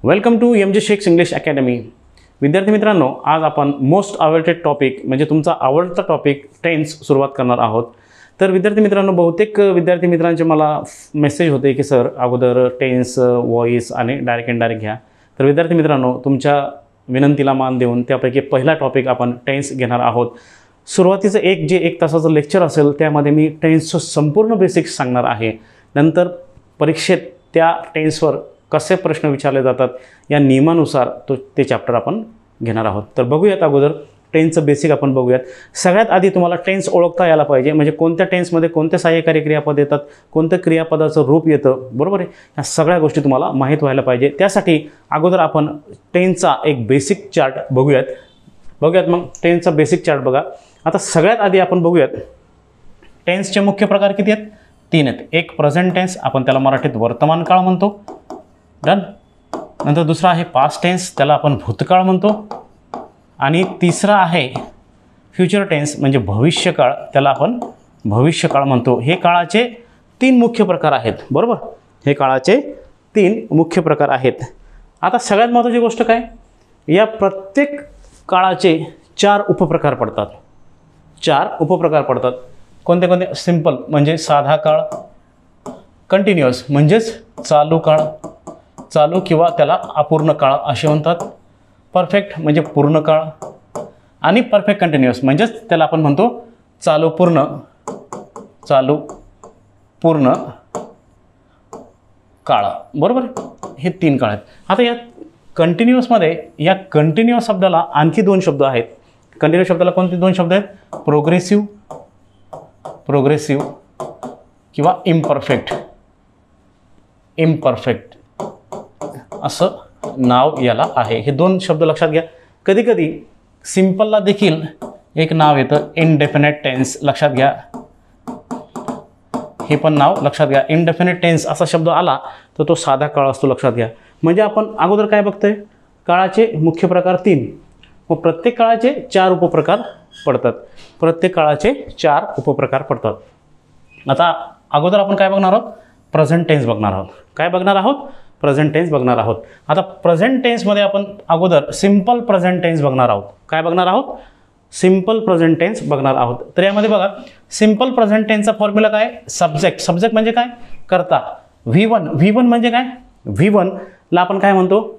Welcome to M J shakes English academy. विद्यार्थी मित्रांनो, आज आपण मोस्ट अवेटेड टॉपिक म्हणजे तुमचा आवडता टॉपिक टेन्स सुरुवात करणार आहोत. तर विद्यार्थी मित्रांनो, बहुतेक विद्यार्थी मित्रांचे मला मेसेज होते की सर अगोदर टेन्स, व्हॉइस आणि डायरेक्ट इनडायरेक्ट घ्या. तर विद्यार्थी मित्रांनो, तुमच्या विनंतीला मान देऊन त्यापैकी पहिला टॉपिक आपण टेन्स घेणार आहोत. सुरुवातीचं एक तासाचं लेक्चर असेल त्यामध्ये मी टेन्सचं संपूर्ण बेसिक्स सांगणार आहे. नंतर परीक्षेत त्या टेन्सवर कसे प्रश्न विचारले जातात या नियमानुसार ते चॅप्टर आपण घेणार आहोत. तर बघूयात अगोदर टेन्सचं बेसिक आपण बघूयात. सगळ्यात आधी तुम्हाला टेन्स ओळखता यायला पाहिजे, म्हणजे कोणत्या टेन्समध्ये कोणते सहाय्यकारी क्रियापद येतात, कोणतं क्रियापदाचं रूप येतं, बरोबर आहे. ह्या सगळ्या गोष्टी तुम्हाला माहीत व्हायला पाहिजे. त्यासाठी अगोदर आपण टेन्सचा एक बेसिक चार्ट बघूयात. मग टेन्सचा बेसिक चार्ट बघा. आता सगळ्यात आधी आपण बघूयात टेन्सचे मुख्य प्रकार किती आहेत? 3 आहेत. एक प्रेझेंट टेन्स, आपण त्याला मराठीत वर्तमान काळ म्हणतो. डन. नंतर दुसरा आहे पास्ट टेन्स, त्याला आपण भूतकाळ म्हणतो. आणि तिसरा आहे फ्युचर टेन्स म्हणजे भविष्यकाळ, त्याला आपण भविष्यकाळ म्हणतो. हे काळाचे 3 मुख्य प्रकार आहेत, बरोबर. हे काळाचे 3 मुख्य प्रकार आहेत. आता सगळ्यात महत्त्वाची गोष्ट काय, या प्रत्येक काळाचे 4 उपप्रकार पडतात. 4 उपप्रकार पडतात. कोणते कोणते? सिंपल म्हणजे साधा काळ, कंटिन्युअस म्हणजेच चालू काळ, चालू किंवा त्याला अपूर्ण काळ असे म्हणतात. परफेक्ट म्हणजे पूर्ण काळ, आणि परफेक्ट कंटिन्युअस म्हणजेच त्याला आपण म्हणतो चालू पूर्ण काळ, बरोबर. हे 3 काळ आहेत. आता या कंटिन्युअसमध्ये या कंटिन्युअस शब्दाला आणखी 2 शब्द आहेत. कंटिन्युअस शब्दाला कोणते 2 शब्द आहेत? प्रोग्रेसिव्ह किंवा इम्परफेक्ट असं नाव याला आहे. हे 2 शब्द लक्षात घ्या. कधी कधी सिंपलला देखील एक नाव येतं इनडेफिनेट टेन्स, लक्षात घ्या. हे पण नाव लक्षात घ्या. इनडेफिनेट टेन्स असा शब्द आला तर तो साधा काळ असतो, लक्षात घ्या. म्हणजे आपण अगोदर काय बघतोय, काळाचे मुख्य प्रकार 3, व प्रत्येक काळाचे 4 उपप्रकार पडतात. आता अगोदर आपण काय बघणार आहोत? प्रेझेंट टेन्स बघणार आहोत. काय बघणार आहोत? प्रेझेंट टेन्स बघणार आहोत. आता प्रेझेंट टेन्समध्ये आपण अगोदर सिंपल प्रेझेंट टेन्स बघणार आहोत. काय बघणार आहोत? सिंपल प्रेझेंट टेन्स बघणार आहोत. तर यामध्ये बघा, सिंपल प्रेझेंट टेन्सचा फॉर्म्युला काय? सब्जेक्ट म्हणजे काय? कर्ता. V1 म्हणजे काय? V1ला आपण काय म्हणतो?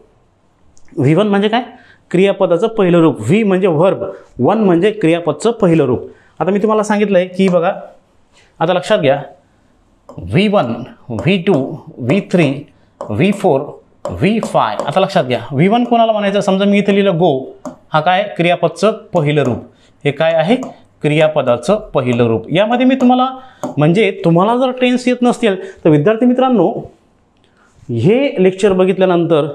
V1 म्हणजे काय? क्रियापदाचं पहिलं रूप. V म्हणजे व्हर्ब, 1 म्हणजे क्रियापदचं पहिलं रूप. आता मी तुम्हाला सांगितलंय की बघा, आता लक्षात घ्या, V1, V2, V3, V4, V5. आता लक्षात घ्या, V1 कोणाला म्हणायचं? समजा मी इथे लिहिलं गो, हा काय? क्रियापदचं पहिलं रूप. हे काय आहे? क्रियापदाचं पहिलं रूप. यामध्ये मी तुम्हाला, म्हणजे तुम्हाला जर टेन्स येत नसतील तर विद्यार्थी मित्रांनो, हे लेक्चर बघितल्यानंतर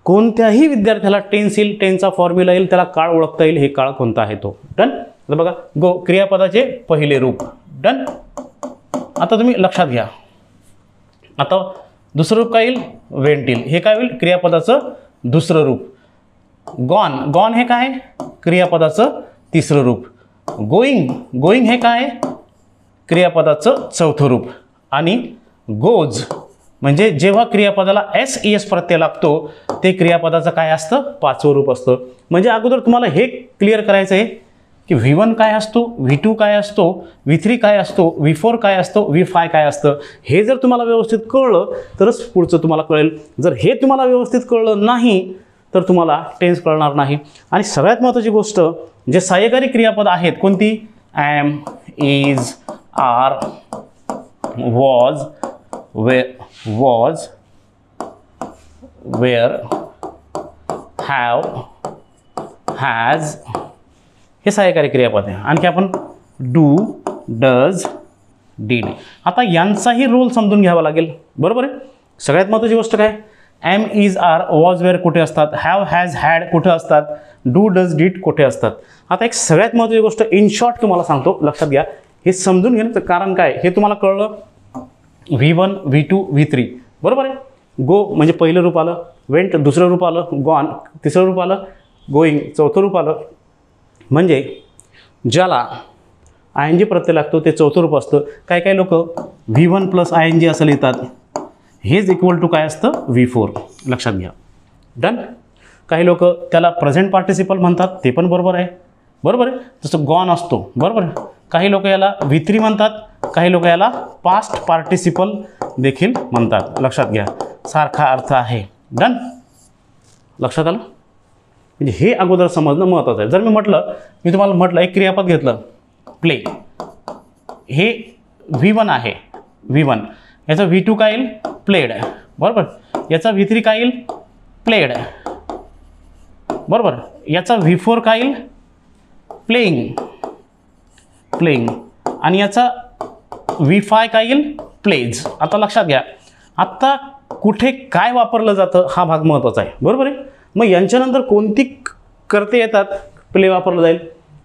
कोणत्याही विद्यार्थ्याला टेन्स येईल, टेन्सचा फॉर्म्युला येईल, त्याला काळ ओळखता येईल हे काळ कोणता आहे तो. डन. आता बघा, गो क्रियापदाचे पहिले रूप. डन. आता तुम्ही लक्षात घ्या. आता दुसरं रूप काय येईल? वेंट येईल. हे काय होईल? क्रियापदाचं दुसरं रूप. गॉन हे काय? क्रियापदाचं तिसरं रूप. गोईंग हे काय? क्रियापदाचं चौथं रूप. आणि गोज म्हणजे जेव्हा क्रियापदाला SES प्रत्यय लागतो ते क्रियापदाचं काय असतं? 5वं रूप असतं. म्हणजे अगोदर तुम्हाला हे क्लिअर करायचं आहे की V1 काय असतो, V2 काय असतो, V3 काय असतो, V4 काय असतो, V5 काय असतं. हे जर तुम्हाला व्यवस्थित कळलं तरच पुढचं तुम्हाला कळेल. जर हे तुम्हाला व्यवस्थित कळलं नाही तर तुम्हाला टेन्स कळणार नाही. आणि सगळ्यात महत्त्वाची गोष्ट, जे सहाय्यकारी क्रियापद आहेत कोणती? Am, is, are, was, were, have, has, हे सहाय्यकारी क्रियापद आहे. आणखी आपण डू, डज, डीड. आता यांचाही रोल समजून घ्यावा लागेल, बरोबर आहे. सगळ्यात महत्त्वाची गोष्ट काय? Am, is, are, was, were कुठे असतात? हॅव, हॅज, हॅड कुठे असतात? डू, डज, डीड कुठे असतात? आता एक सगळ्यात महत्त्वाची गोष्ट इन शॉर्ट तुम्हाला सांगतो, लक्षात घ्या. हे समजून घेण्याचं कारण काय हे तुम्हाला कळलं. V1, V2, V3, बरोबर आहे. गो म्हणजे पहिलं रूप आलं, वेंट दुसरं रूप आलं, गॉन तिसरं रूप आलं, गोईंग चौथं रूप आलं. म्हणजे ज्याला ING प्रत्यय लागतो ते चौथं रूप असतं. काही काही लोक V1 + ING असं लिहितात. हेच इक्वल टू काय असतं? V4. लक्षात घ्या. डन. काही लोक त्याला प्रेझेंट पार्टिसिपल म्हणतात, ते पण बरोबर आहे. बरोबर आहे, जसं गॉन असतो. बरोबर आहे. काही लोक याला V3 म्हणतात, काही लोक याला पास्ट पार्टिसिपल देखील म्हणतात. लक्षात घ्या, सारखा अर्थ आहे. डन. लक्षात आलं. म्हणजे हे अगोदर समजणं महत्त्वाचं आहे. जर मी तुम्हाला म्हटलं एक क्रियापद घेतलं प्ले, हे V1 आहे. V1 याचा V2 काय येईल? प्लेड. बरोबर. याचा V3 काय येईल? प्लेड. बरोबर. याचा V4 काय येईल? प्लेइंग. प्लेइंग. आणि याचा V5 काय येईल? प्लेज. आता लक्षात घ्या, आता कुठे काय वापरलं जातं हा भाग महत्त्वाचा आहे. बरोबर आहे. मग यांच्यानंतर कोणती करते येतात? प्ले वापरलं जाईल,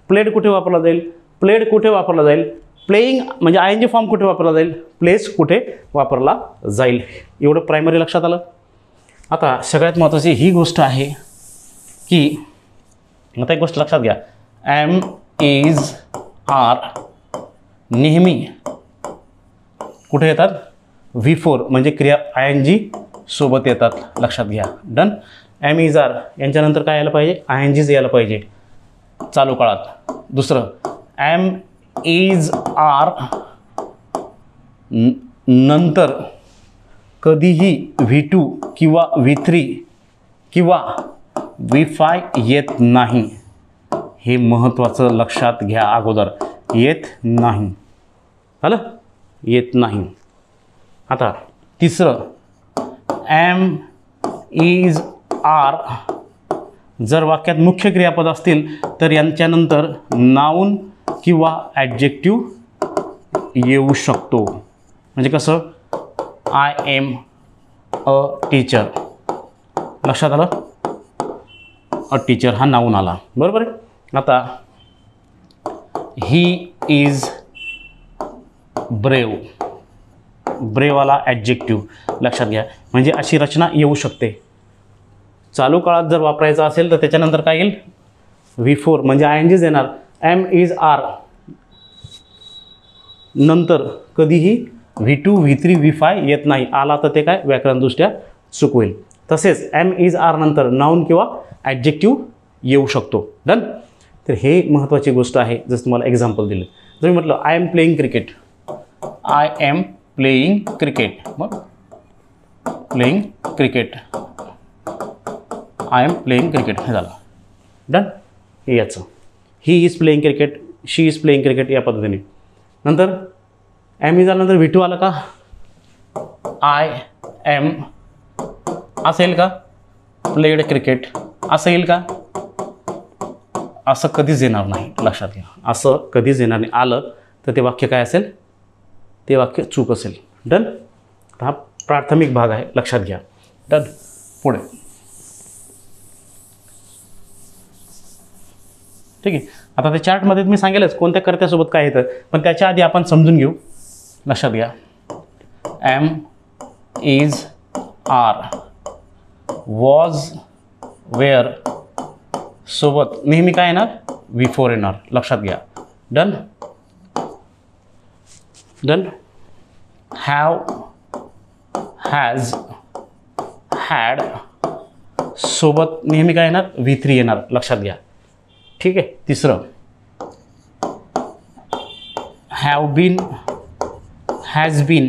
प्लेड कुठे वापरला जाईल, प्लेड कुठे वापरला जाईल, प्लेइंग म्हणजे ING फॉर्म कुठे वापरला जाईल, प्लेस कुठे वापरला जाईल. एवढं प्रायमरी लक्षात आलं. आता सगळ्यात महत्त्वाची ही गोष्ट आहे की आता एक गोष्ट लक्षात घ्या, एम इज आर नेहमी कुठे येतात? V4 म्हणजे क्रिया ING सोबत येतात. लक्षात घ्या. डन. एम इज आर यांच्यानंतर काय यायला पाहिजे? INGच यायला पाहिजे चालू काळात. दुसरं, एम इज आर नंतर कधीही V2 किंवा V3 किंवा V5 येत नाही. हे महत्त्वाचं लक्षात घ्या. अगोदर येत नाही. आलं? येत नाही. आता तिसरं, एम इज आर जर वाक्यात मुख्य क्रियापद असतील तर यांच्यानंतर नाऊन किंवा ॲडजेक्टिव्ह येऊ शकतो. म्हणजे कसं? I am a teacher. लक्षात आलं? अ टीचर हा नाऊन आला. बरोबर आहे. आता ही इज ब्रेव. ब्रेववाला ॲडजेक्टिव्ह लक्षात घ्या. म्हणजे अशी रचना येऊ शकते. चालू काळात जर वापरायचा असेल तर त्याच्यानंतर काय येईल? V4 म्हणजे INGच येणार. एम इज आर नंतर कधीही V2 V3 V5 येत नाही. आला तर ते काय व्याकरणदृष्ट्या चूक होईल. तसेच एम इज आर नंतर नाऊन किंवा ॲडजेक्टिव्ह येऊ शकतो. डन. तर हे महत्त्वाची गोष्ट आहे. जसं तुम्हाला एक्झाम्पल दिलं, जर मी म्हटलं I am playing cricket, I am playing cricket, मग playing cricket, I am playing cricket हे झालं. डन. हे याचं he is playing cricket, she is playing cricket या पद्धतीने. नंतर एम इज आर नंतर V2 आलं का? आय एम असं येईल का? प्लेड क्रिकेट असं येईल का? असं कधीच येणार नाही. लक्षात घ्या, असं कधीच येणार नाही. आलं तर ते वाक्य काय असेल? ते वाक्य चूक असेल. डन. हा प्राथमिक भाग आहे. लक्षात घ्या. डन. पुढे ठीक आहे. आता त्या चार्टमध्ये मी सांगेलच कोणत्या कर्त्यासोबत काय येतं, पण त्याच्या आधी आपण समजून घेऊ. लक्षात घ्या, am is are was were सोबत नेहमी काय येणार? V4 येणार. लक्षात घ्या. Done. Done. Have has had सोबत नेहमी काय येणार? V3 येणार. लक्षात घ्या. ठीक आहे. तिसरं, हॅव बीन हॅज बीन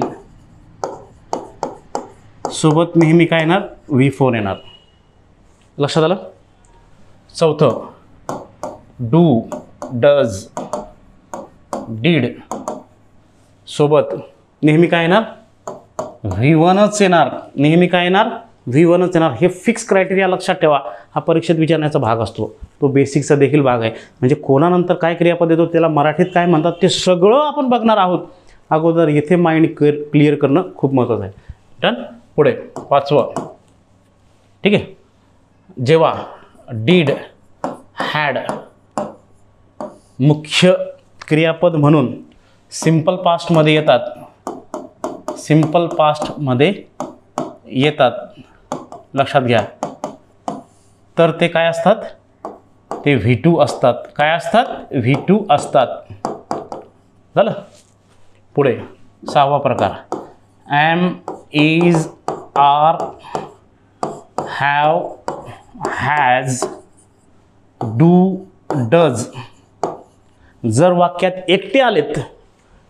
सोबत नेहमी काय येणार? V4 येणार. लक्षात आलं? चौथं, डू डज डीड सोबत नेहमी काय येणार? V1च येणार. नेहमी काय येणार? V1च येणार. हे फिक्स क्रायटेरिया लक्षात ठेवा. हा परीक्षेत विचारण्याचा भाग असतो. तो बेसिकचा देखील भाग आहे. म्हणजे कोणानंतर काय क्रियापद येतो त्याला मराठीत काय म्हणतात ते सगळं आपण बघणार आहोत. अगोदर येथे माइंड क्लिअर करणं खूप महत्त्वाचं आहे. डन. पुढे पाचवं. ठीक आहे. जेव्हा डीड हॅड मुख्य क्रियापद म्हणून सिंपल पास्टमध्ये येतात, सिंपल पास्टमध्ये येतात. लक्षात घ्या. तर ते काय असतात? ते V2 असतात. काय असतात? V2 असतात. झालं. पुढे सहावा प्रकार, am is are have has, do, does जर वाक्यात एकटे आलेत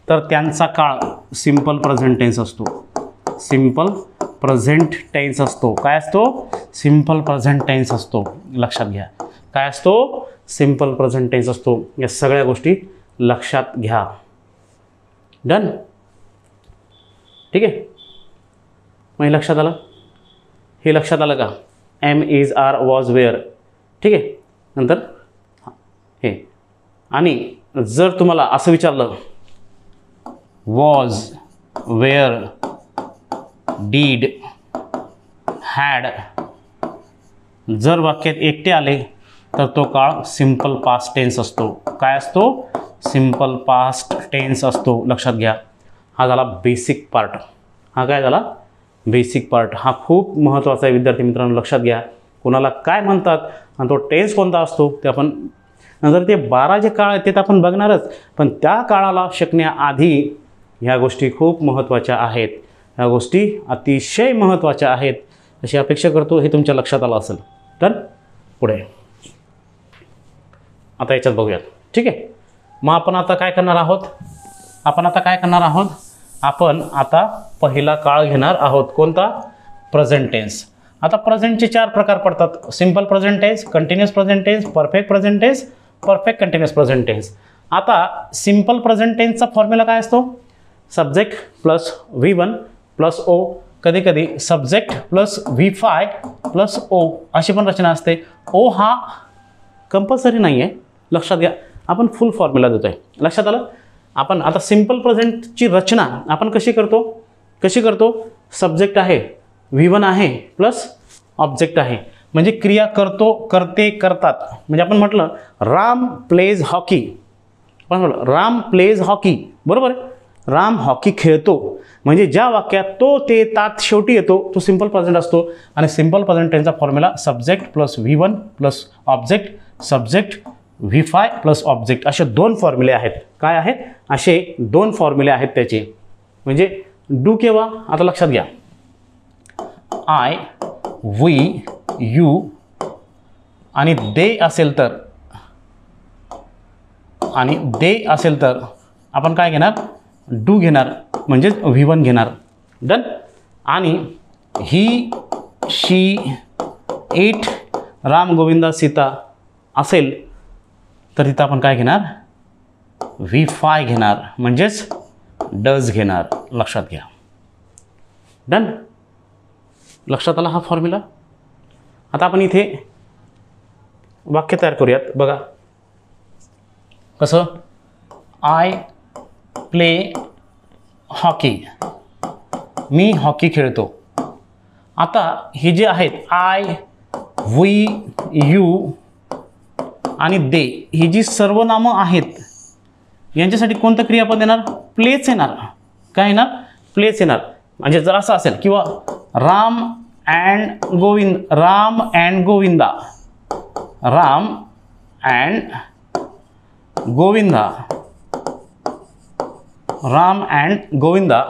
तर त्यांचा काळ सिंपल प्रेझेंट टेन्स असतो. सिंपल प्रेझेंट टेन्स असतो. काय असतो? सिंपल प्रेझेंट टेन्स असतो. लक्षात घ्या. काय असतो? सिंपल प्रेझेंट टेन्स असतो. या सगळ्या गोष्टी लक्षात घ्या. डन. ठीक आहे. मग हे लक्षात आलं? हे लक्षात आलं का? Am, is, are, was, were. ठीक आहे. नंतर हे. आणि जर तुम्हाला असं विचारलं वॉज, वेअर, डीड, हॅड जर वाक्यात एकटे आले तर तो काळ सिंपल पास्ट टेन्स असतो. काय असतो? सिंपल पास्ट टेन्स असतो. लक्षात घ्या. हा झाला बेसिक पार्ट. हा काय झाला? Basic part. हा खूप महत्त्वाचा आहे विद्यार्थी मित्रांनो. लक्षात घ्या. कोणाला काय म्हणतात आणि तो टेन्स कोणता असतो ते आपण नंतर ते 12 जे काळ आहेत ते तर आपण बघणारच. पण त्या काळाला शिकण्याआधी ह्या गोष्टी खूप महत्त्वाच्या आहेत. ह्या गोष्टी अतिशय महत्त्वाच्या आहेत अशी अपेक्षा करतो. हे तुमच्या लक्षात आलं असेल. तर पुढे आता याच्यात बघूयात. ठीक आहे. मग आपण आता काय करणार आहोत? आपण आता पहिला काळ घेणार आहोत. कोणता? Present tense. आता प्रेझेंटचे 4 प्रकार पडतात. Simple present tense, continuous present tense, perfect present tense, perfect continuous present tense. आता सिंपल प्रेझेंट टेन्सचा फॉर्म्युला काय असतो? Subject plus V1 plus O, कधी कधी subject plus V5 plus O अशी पण रचना असते. ओ हा कंपल्सरी नाही आहे. लक्षात घ्या. आपण फुल फॉर्म्युला देतो आहे. लक्षात आलं? आपण आता सिंपल प्रेझेंटची रचना आपण कशी करतो? सब्जेक्ट आहे, V1 आहे प्लस ऑब्जेक्ट आहे. म्हणजे क्रिया करतो, करते, करतात. म्हणजे आपण म्हटलं राम प्लेज हॉकी. आपण म्हटलं राम प्लेज हॉकी. बरोबर आहे. राम हॉकी खेळतो. म्हणजे ज्या वाक्यात तो, ते, तात शेवटी येतो तो सिंपल प्रेझेंट असतो. आणि सिंपल प्रेझेंट टेन्सचा formula subject plus V1 plus object, subject V5 plus object असे 2 फॉर्म्युले आहेत. काय आहेत? असे 2 फॉर्म्युले आहेत त्याचे. म्हणजे डू केव्हा? आता लक्षात घ्या. आय, वी, यू आणि दे असेल तर आपण काय घेणार? डू घेणार. म्हणजेच V1 घेणार. डन. आणि ही, शी, इट, राम, गोविंदा, सीता असेल तर तिथं आपण काय घेणार? V5 घेणार. म्हणजेच डज घेणार. लक्षात घ्या. डन. लक्षात आला हा फॉर्म्युला? आता आपण इथे वाक्य तयार करूयात. बघा कसं? I play hockey. Me hockey खेळतो. आता हे जे आहेत आय, वी, यू आणि दे ही जी सर्व नामं आहेत यांच्यासाठी कोणतं क्रियापद येणार? प्लेच येणार. काय येणार? प्लेच येणार. म्हणजे जर असं असेल किंवा Ram and Govinda, Ram and Govinda, Ram and Govinda, Ram and Govinda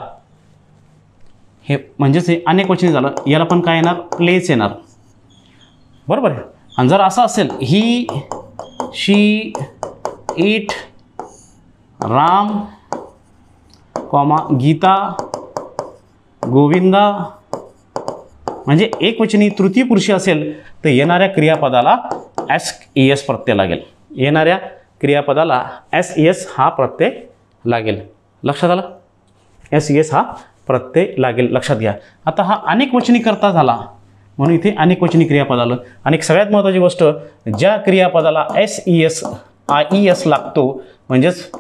हे म्हणजेच हे अनेक वचनी झालं. याला पण काय येणार? प्लेच येणार. बरोबर आहे. आणि जर असं असेल ही, she, it, Ram, comma Gita, Govinda म्हणजे एकवचनी तृतीय पुरुषी असेल तर येणाऱ्या क्रियापदाला SES प्रत्यय लागेल. येणाऱ्या क्रियापदाला SES हा प्रत्यय लागेल. लक्षात आलं? SES हा प्रत्यय लागेल. लक्षात घ्या. आता हा अनेक वचनी करता झाला म्हणून इथे अनेक वचनी क्रियापद आलं. आणि एक सगळ्यात महत्त्वाची गोष्ट, ज्या क्रियापदाला SES लागतो म्हणजेच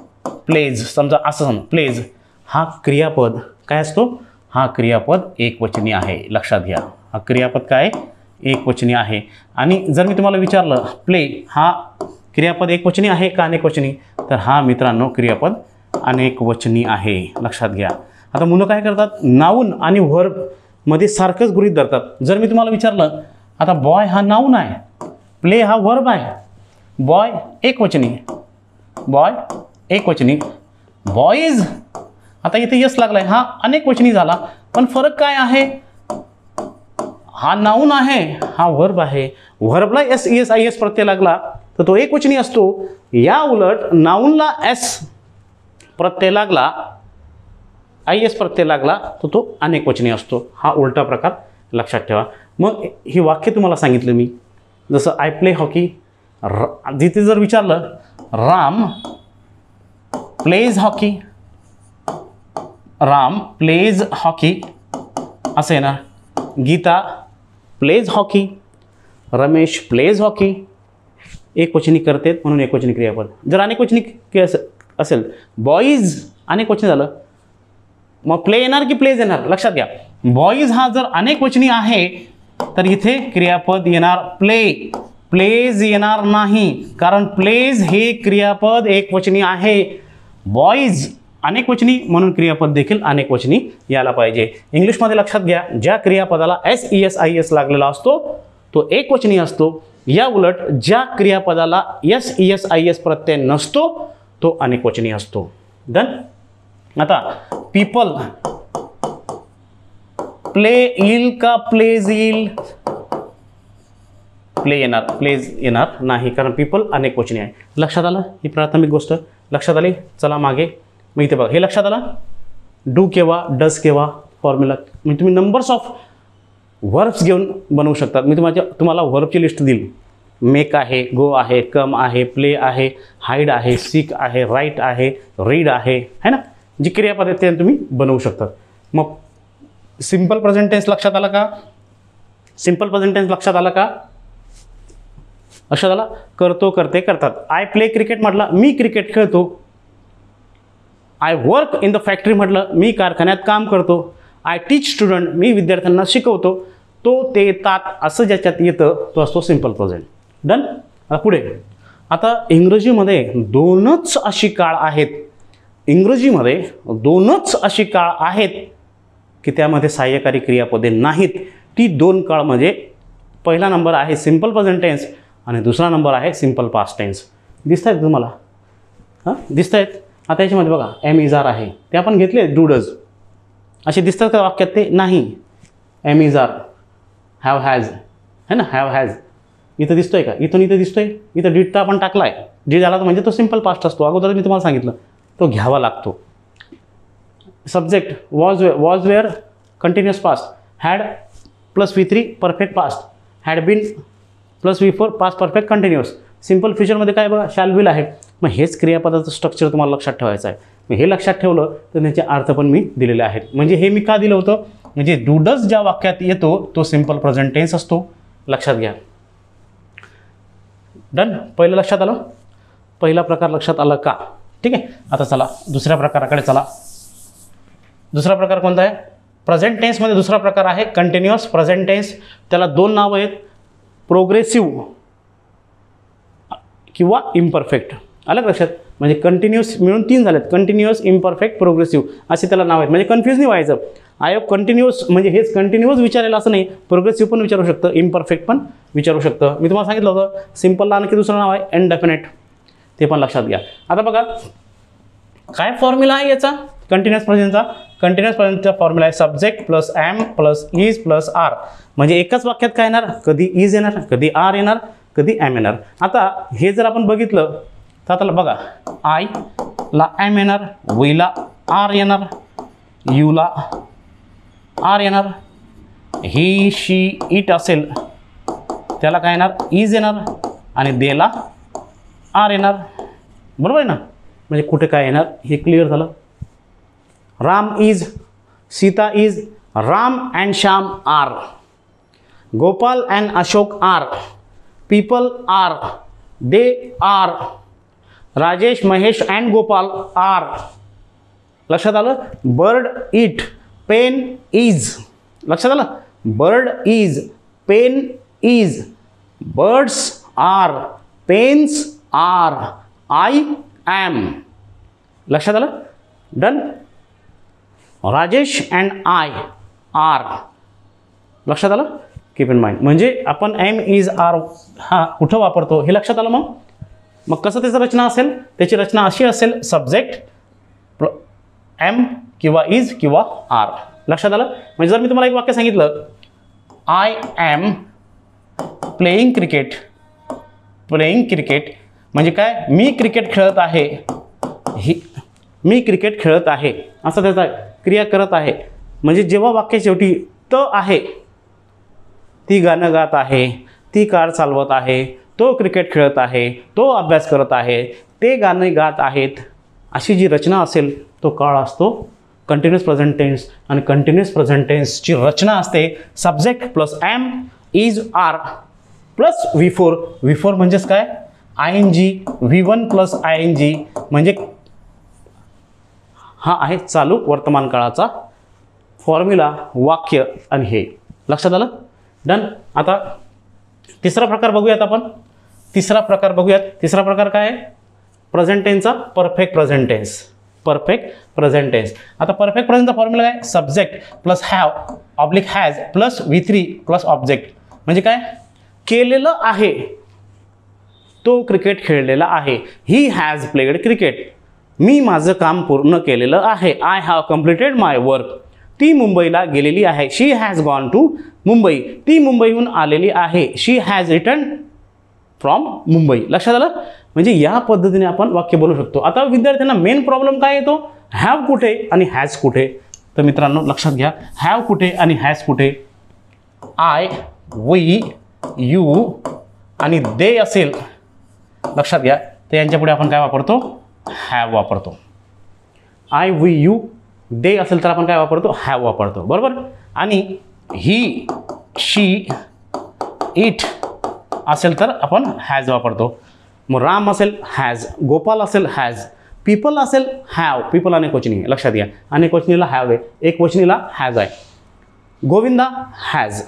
प्लेज. समजा असं प्लेज हा क्रियापद काय असतो? हा क्रियापद एकवचनी आहे. लक्षात घ्या. हा क्रियापद काय? एकवचनी आहे. आणि जर मी तुम्हाला विचारलं प्ले हा क्रियापद एकवचनी आहे का अनेकवचनी, तर हा मित्रांनो क्रियापद अनेकवचनी आहे. लक्षात घ्या. आता मुलं काय करतात? नाऊन आणि व्हर्ब मध्ये सारखंच गृहीत धरतात. जर मी तुम्हाला विचारलं आता बॉय हा नाऊन आहे, प्ले हा व्हर्ब आहे, बॉय एकवचनी, बॉय एकवचनी, बॉईज आता इथे यस लागलाय हा अनेकवचनी झाला. पण फरक काय आहे? हा नाऊन आहे, हा वर्ब आहे. वर्बला S E S I S प्रत्यय लागला तर तो एकवचनी असतो. या उलट नाऊनला एस प्रत्यय लागला, आय एस प्रत्यय लागला तर तो अनेकवचनी असतो. हा उलटा प्रकार लक्षात ठेवा. मग ही वाक्य तुम्हाला सांगितलं मी, जसं आय प्ले हॉकी, जिथे जर विचारलं Ram plays hockey, Ram plays hockey असं आहे ना. Gita plays hockey, Ramesh plays hockey. एकवचनी करते म्हणून एकवचनी क्रियापद. जर अनेकवचनी असेल, बॉईज अनेकवचनी झालं, मग प्ले येणार की प्लेज येणार? लक्षात घ्या, बॉईज हा जर अनेकवचनी आहे तर इथे क्रियापद येणार प्ले, प्लेज येणार नाही, कारण प्लेज हे क्रियापद एकवचनी आहे. बॉईज अनेकवचनी म्हणून क्रियापद देखील अनेकवचनी यायला पाहिजे. इंग्लिशमध्ये लक्षात घ्या, ज्या क्रियापदाला S E S I S लागलेला असतो तो एकवचनी असतो. या उलट ज्या क्रियापदाला S E S I S प्रत्यय नसतो तो अनेकवचनी असतो. डन. आता पीपल प्ले येईल का प्लेज येईल? प्ले येणार, प्लेज येणार नाही, कारण पीपल अनेकवचनी आहे. लक्षात आलं? ही प्राथमिक गोष्ट लक्षात आली. चला मागे. मग इथे बघा, हे लक्षात आलं. डू केव्हा, डज केव्हा फॉर्म्युला, म्हणजे तुम्ही नंबर्स ऑफ वर्ब्स घेऊन बनवू शकतात. मी तुम्हाला वर्बची लिस्ट दिली. मेक आहे, गो आहे, कम आहे, प्ले आहे, हाईड आहे, सीक आहे, राईट आहे, रीड आहे, है ना. जी क्रियापद आहेत ते तुम्ही बनवू शकतात. मग सिंपल प्रेझेंट टेन्स लक्षात आला का? सिंपल प्रेझेंट टेन्स लक्षात आला का? लक्षात आला? करतो, करते, करतात. आय प्ले क्रिकेट म्हटलं, मी क्रिकेट खेळतो. I work in the factory म्हटलं, मी कारखान्यात काम करतो. आय टीच स्टुडंट, मी विद्यार्थ्यांना शिकवतो. तो, ते, तात असं ज्याच्यात येतं तो असतो सिंपल प्रेझेंट. डन. आता पुढे. आता इंग्रजीमध्ये दोनच अशी काळ आहेत, इंग्रजीमध्ये दोनच अशी काळ आहेत की त्यामध्ये सहाय्यकारी क्रियापदे नाहीत. ती दोन काळ म्हणजे पहिला नंबर आहे सिंपल प्रेझेंट टेन्स आणि दुसरा नंबर आहे सिंपल पास्ट टेन्स. दिसत आहेत तुम्हाला? हां, दिसत आहेत. आता याच्यामध्ये बघा, एम इज आर आहे, ते आपण घेतले. डू डज असे दिसतात का वाक्यात? ते नाही. Am is are, have has है ना, हॅव हॅज इथं दिसतोय का? इथून इथं दिसतोय. इथं डीड तर आपण टाकलाय. डीड झाला तर म्हणजे तो सिंपल पास्ट असतो. अगोदर मी तुम्हाला सांगितलं तो घ्यावा लागतो. Subject was were continuous past, had plus V3 perfect past, had been plus V4 past perfect continuous. Simple फ्युचरमध्ये काय बघा, शॅल विल आहे. मग हेच क्रियापदाचं स्ट्रक्चर तुम्हाला लक्षात ठेवायचं आहे. मग हे लक्षात ठेवलं तर त्याचे अर्थ पण मी दिलेले आहेत. म्हणजे हे मी का दिलं होतं, म्हणजे डू डज ज्या वाक्यात येतो तो सिंपल प्रेझेंट टेन्स असतो. लक्षात घ्या. डन. पहिलं लक्षात आलं? पहिला प्रकार लक्षात आला का? ठीक आहे. आता चला दुसऱ्या प्रकाराकडे चला. दुसरा प्रकार कोणता आहे? प्रेझेंट टेन्समध्ये दुसरा प्रकार आहे कंटिन्युअस प्रेझेंट टेन्स. त्याला दोन नावं आहेत, प्रोग्रेसिव्ह किंवा इम्परफेक्ट. आलं लक्षात? म्हणजे कंटिन्युअस मिळून तीन झालेत, कंटिन्युअस, इम्परफेक्ट, प्रोग्रेसिव्ह असे त्याला नाव आहेत. म्हणजे कन्फ्यूज नाही व्हायचं. आयोग कंटिन्युअस म्हणजे हेच कंटिन्युअस विचारेल असं नाही, प्रोग्रेसिव्ह पण विचारू शकतं, इम्परफेक्ट पण विचारू शकतं. मी तुम्हाला सांगितलं होतं सिंपलला आणखी दुसरं नाव आहे इनडेफिनेट, ते पण लक्षात घ्या. आता बघा काय फॉर्म्युला आहे याचा कंटिन्युअस प्रेझेंटचा. कंटिन्युअस प्रेझेंटचा फॉर्म्युला आहे subject plus am plus is plus are. म्हणजे एकाच वाक्यात काय येणार, कधी इज येणार, कधी आर येणार, कधी एम येणार. आता हे जर आपण बघितलं तर आता बघा, आय ला एम येणार, वीला आर येणार, यूला आर येणार, ही शी इट असेल त्याला काय येणार, इज येणार, आणि देला आर येणार. बरोबर आहे ना? म्हणजे कुठे काय येणार हे क्लिअर झालं. Ram is, Sita is, Ram and Shyam are, Gopal and Ashok are, people are, they are, Rajesh, Mahesh and Gopal are. लक्षात आलं? Bird it, pen is. लक्षात आलं? Bird is, pen is, birds are, pens are, I am. लक्षात आलं? Done. Rajesh and I are. लक्षात आलं? Keep in mind. म्हणजे आपण एम इज आर हा कुठं वापरतो हे लक्षात आलं. मग कसं त्याची रचना असेल, त्याची रचना अशी असेल सब्जेक्ट एम किंवा इज किंवा आर. लक्षात आलं? म्हणजे जर मी तुम्हाला एक वाक्य सांगितलं I am playing cricket. Playing cricket म्हणजे काय, मी क्रिकेट खेळत आहे. मी क्रिकेट खेळत आहे असं त्याचा क्रिया करत आहे. म्हणजे जेव्हा वाक्य शेवटी त आहे, ती गाणं गात आहे, ती कार चालवत आहे, तो क्रिकेट खेळत आहे, तो अभ्यास करत आहे, ते गाणे गात आहेत, अशी जी रचना असेल तो काळ असतो कंटिन्युअस प्रेझेंट टेन्स. आणि कंटिन्युअस प्रेझेंट टेन्सची रचना असते subject plus am is are plus V4. V4 म्हणजेच काय, ING. V1 प्लस ING म्हणजे हा आहे चालू वर्तमान काळाचा फॉर्म्युला, वाक्य. आणि हे लक्षात आलं. डन. आता तिसरा प्रकार बघूयात आपण. तिसरा प्रकार काय आहे, प्रेझेंट टेन्सचा perfect present tense. Perfect present tense. आता परफेक्ट प्रेझेंटचा फॉर्म्युला काय, subject plus have oblique has plus V3 plus object. म्हणजे काय, केलेलं आहे, तो क्रिकेट खेळलेला आहे. He has played cricket. मी माझं काम पूर्ण केलेलं आहे. I have completed my work. ती मुंबईला गेलेली आहे. She has gone to Mumbai. ती मुंबईहून आलेली आहे. She has return from Mumbai. लक्षात आलं. म्हणजे या पद्धतीने आपण वाक्य बोलू शकतो. आता विद्यार्थ्यांना मेन प्रॉब्लेम काय येतो, हॅव कुठे आणि हॅज कुठे. तर मित्रांनो लक्षात घ्या, हॅव कुठे आणि हॅज कुठे. आय, वी, यू आणि दे असेल, लक्षात घ्या, तर यांच्यापुढे आपण काय वापरतो, हॅव वापरतो. आय, वी, यू, दे असेल तर आपण काय वापरतो, हॅव वापरतो. बरोबर. आणि ही, शी, इट असेल तर आपण हॅज वापरतो. मग राम असेल हॅज, गोपाल असेल हॅज, पीपल असेल हॅव. पीपल अनेकवचनी आहे, लक्षात घ्या. अनेकवचनीला हॅव आहे, एकवचनीला हॅज आहे. Govinda has,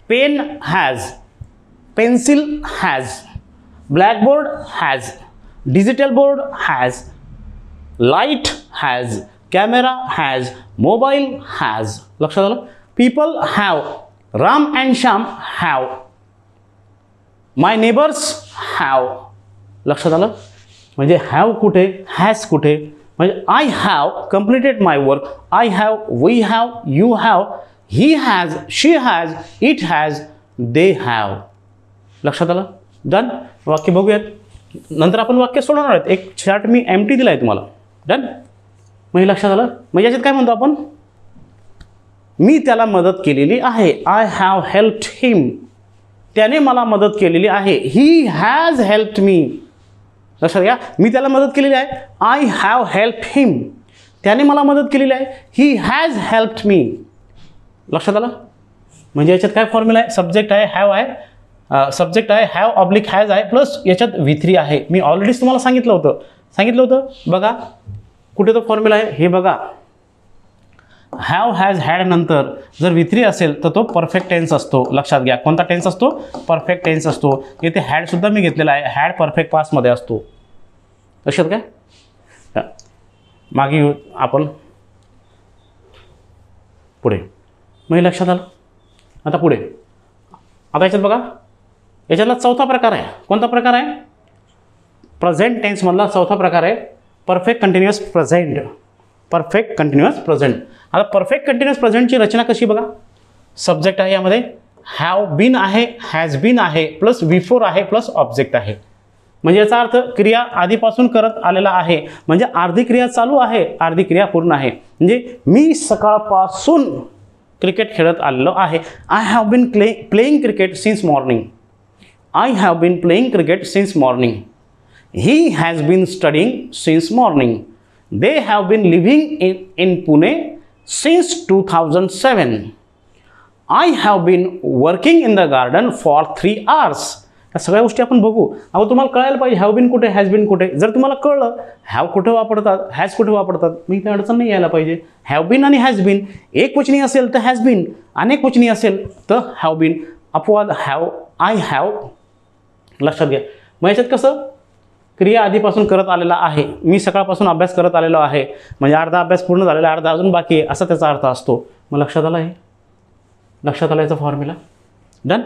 pen has, pencil has, blackboard has, digital board has, light has, camera has, mobile has. लक्षात आलं. People have, Ram and Shyam have, my neighbours have. लक्षात आलं. म्हणजे हॅव कुठे, हॅज कुठे. म्हणजे I have completed my work. I have, we have, you have, he has, she has, it has, they have. लक्षात आलं. डन. वाक्य बघूयात. नंतर आपण वाक्य सोडवणार आहेत. एक चार्ट मी एम्प्टी दिला आहे तुम्हाला. डन. मग हे लक्षात आलं. मग याच्यात काय म्हणतो आपण, मी त्याला मदत केलेली आहे. आय हॅव हेल्प्ड हिम. त्याने मला मदत केलेली आहे. He has helped me. लक्षात घ्या, मी त्याला मदत केलेली आहे. आय हॅव हेल्प्ड हिम. त्याने मला मदत केलेली आहे. He has helped me. लक्षात आलं. म्हणजे याच्यात काय फॉर्म्युला आहे, सब्जेक्ट आहे, हॅव आहे, सब्जेक्ट आहे, हॅव ऑब्लिक हॅज आहे, प्लस याच्यात V3 आहे. मी ऑलरेडीच तुम्हाला सांगितलं होतं. बघा कुठे तो फॉर्म्युला आहे, हे बघा. हॅव हॅज हॅड नंतर जर V3 असेल तर तो परफेक्ट टेन्स असतो. लक्षात घ्या, कोणता टेन्स असतो, परफेक्ट टेन्स असतो. इथे हॅडसुद्धा मी घेतलेला आहे. हॅड परफेक्ट पास्टमध्ये असतो. लक्षात काय. मागे येऊ आपण पुढे. मग हे लक्षात आलं. आता पुढे, आता याच्यात बघा, याच्यातला चौथा प्रकार आहे. कोणता प्रकार आहे, प्रेझेंट टेन्समधला चौथा प्रकार आहे perfect continuous present. Perfect continuous present. आता परफेक्ट कंटिन्युअस प्रेझेंटची रचना कशी बघा. सब्जेक्ट आहे, यामध्ये हॅव बीन आहे, हॅज बीन आहे, प्लस V4 आहे, प्लस ऑब्जेक्ट आहे. म्हणजे याचा अर्थ क्रिया आधीपासून करत आलेला आहे. म्हणजे अर्धी क्रिया चालू आहे, अर्धी क्रिया पूर्ण आहे. म्हणजे मी सकाळपासून क्रिकेट खेळत आलेलो आहे. I have been playing cricket since morning. I have been playing cricket since morning. He has been studying since morning. They have been living in Pune since 2007. I have been working in the garden for 3 hours. या सगळ्या गोष्टी आपण बघू. अहो तुम्हाला कळायला पाहिजे have bin कुठे, हॅज बीन कुठे. जर तुम्हाला कळलं हॅव कुठे वापरतात, हॅज कुठे वापरतात, मी इथे अडचण नाही यायला पाहिजे. हॅव बीन आणि हॅज बीन एक वचनी असेल तर हॅज बीन, अनेक वचनी असेल तर हॅव बीन. अपवाद हॅव, आय हॅव. लक्षात घ्या. मग याच्यात कसं, क्रिया आधीपासून करत आलेला आहे. मी सकाळपासून अभ्यास करत आलेलो आहे. म्हणजे अर्धा अभ्यास पूर्ण झालेला, अर्धा अजून बाकी आहे, असा त्याचा अर्थ असतो. मग लक्षात आला, हे लक्षात आला याचा फॉर्म्युला. डन.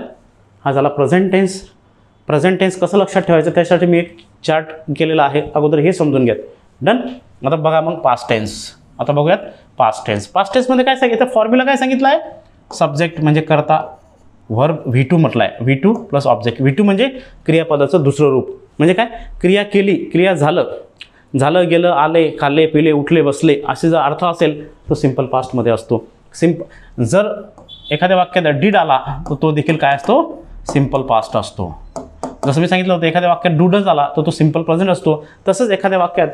हा झाला प्रेझेंट टेन्स. प्रेझेंट टेन्स कसं लक्षात ठेवायचं त्यासाठी मी एक चार्ट केलेला आहे, अगोदर हे समजून घ्या. डन. आता बघा मग पास्ट टेन्स. आता बघूयात पास्ट टेन्स. पास्ट टेन्समध्ये काय सांगितलं, फॉर्म्युला काय सांगितलं आहे, सब्जेक्ट म्हणजे करता, व्हर्ब V2 म्हटलं आहे, V2 प्लस ऑब्जेक्ट. V2 म्हणजे क्रियापदाचं दुसरं रूप. म्हणजे काय, क्रिया केली, क्रिया झालं, झालं गेलं, आले, खाल्ले, पिले, उठले, बसले, असे जर अर्थ असेल तो सिम्पल पास्टमध्ये असतो. जर एखाद्या वाक्यात डीड आला तर तो देखील काय असतो, सिम्पल पास्ट असतो. जसं मी सांगितलं होतं, एखाद्या वाक्यात डूडच आला तर तो सिम्पल प्रेझेंट असतो. तसंच एखाद्या वाक्यात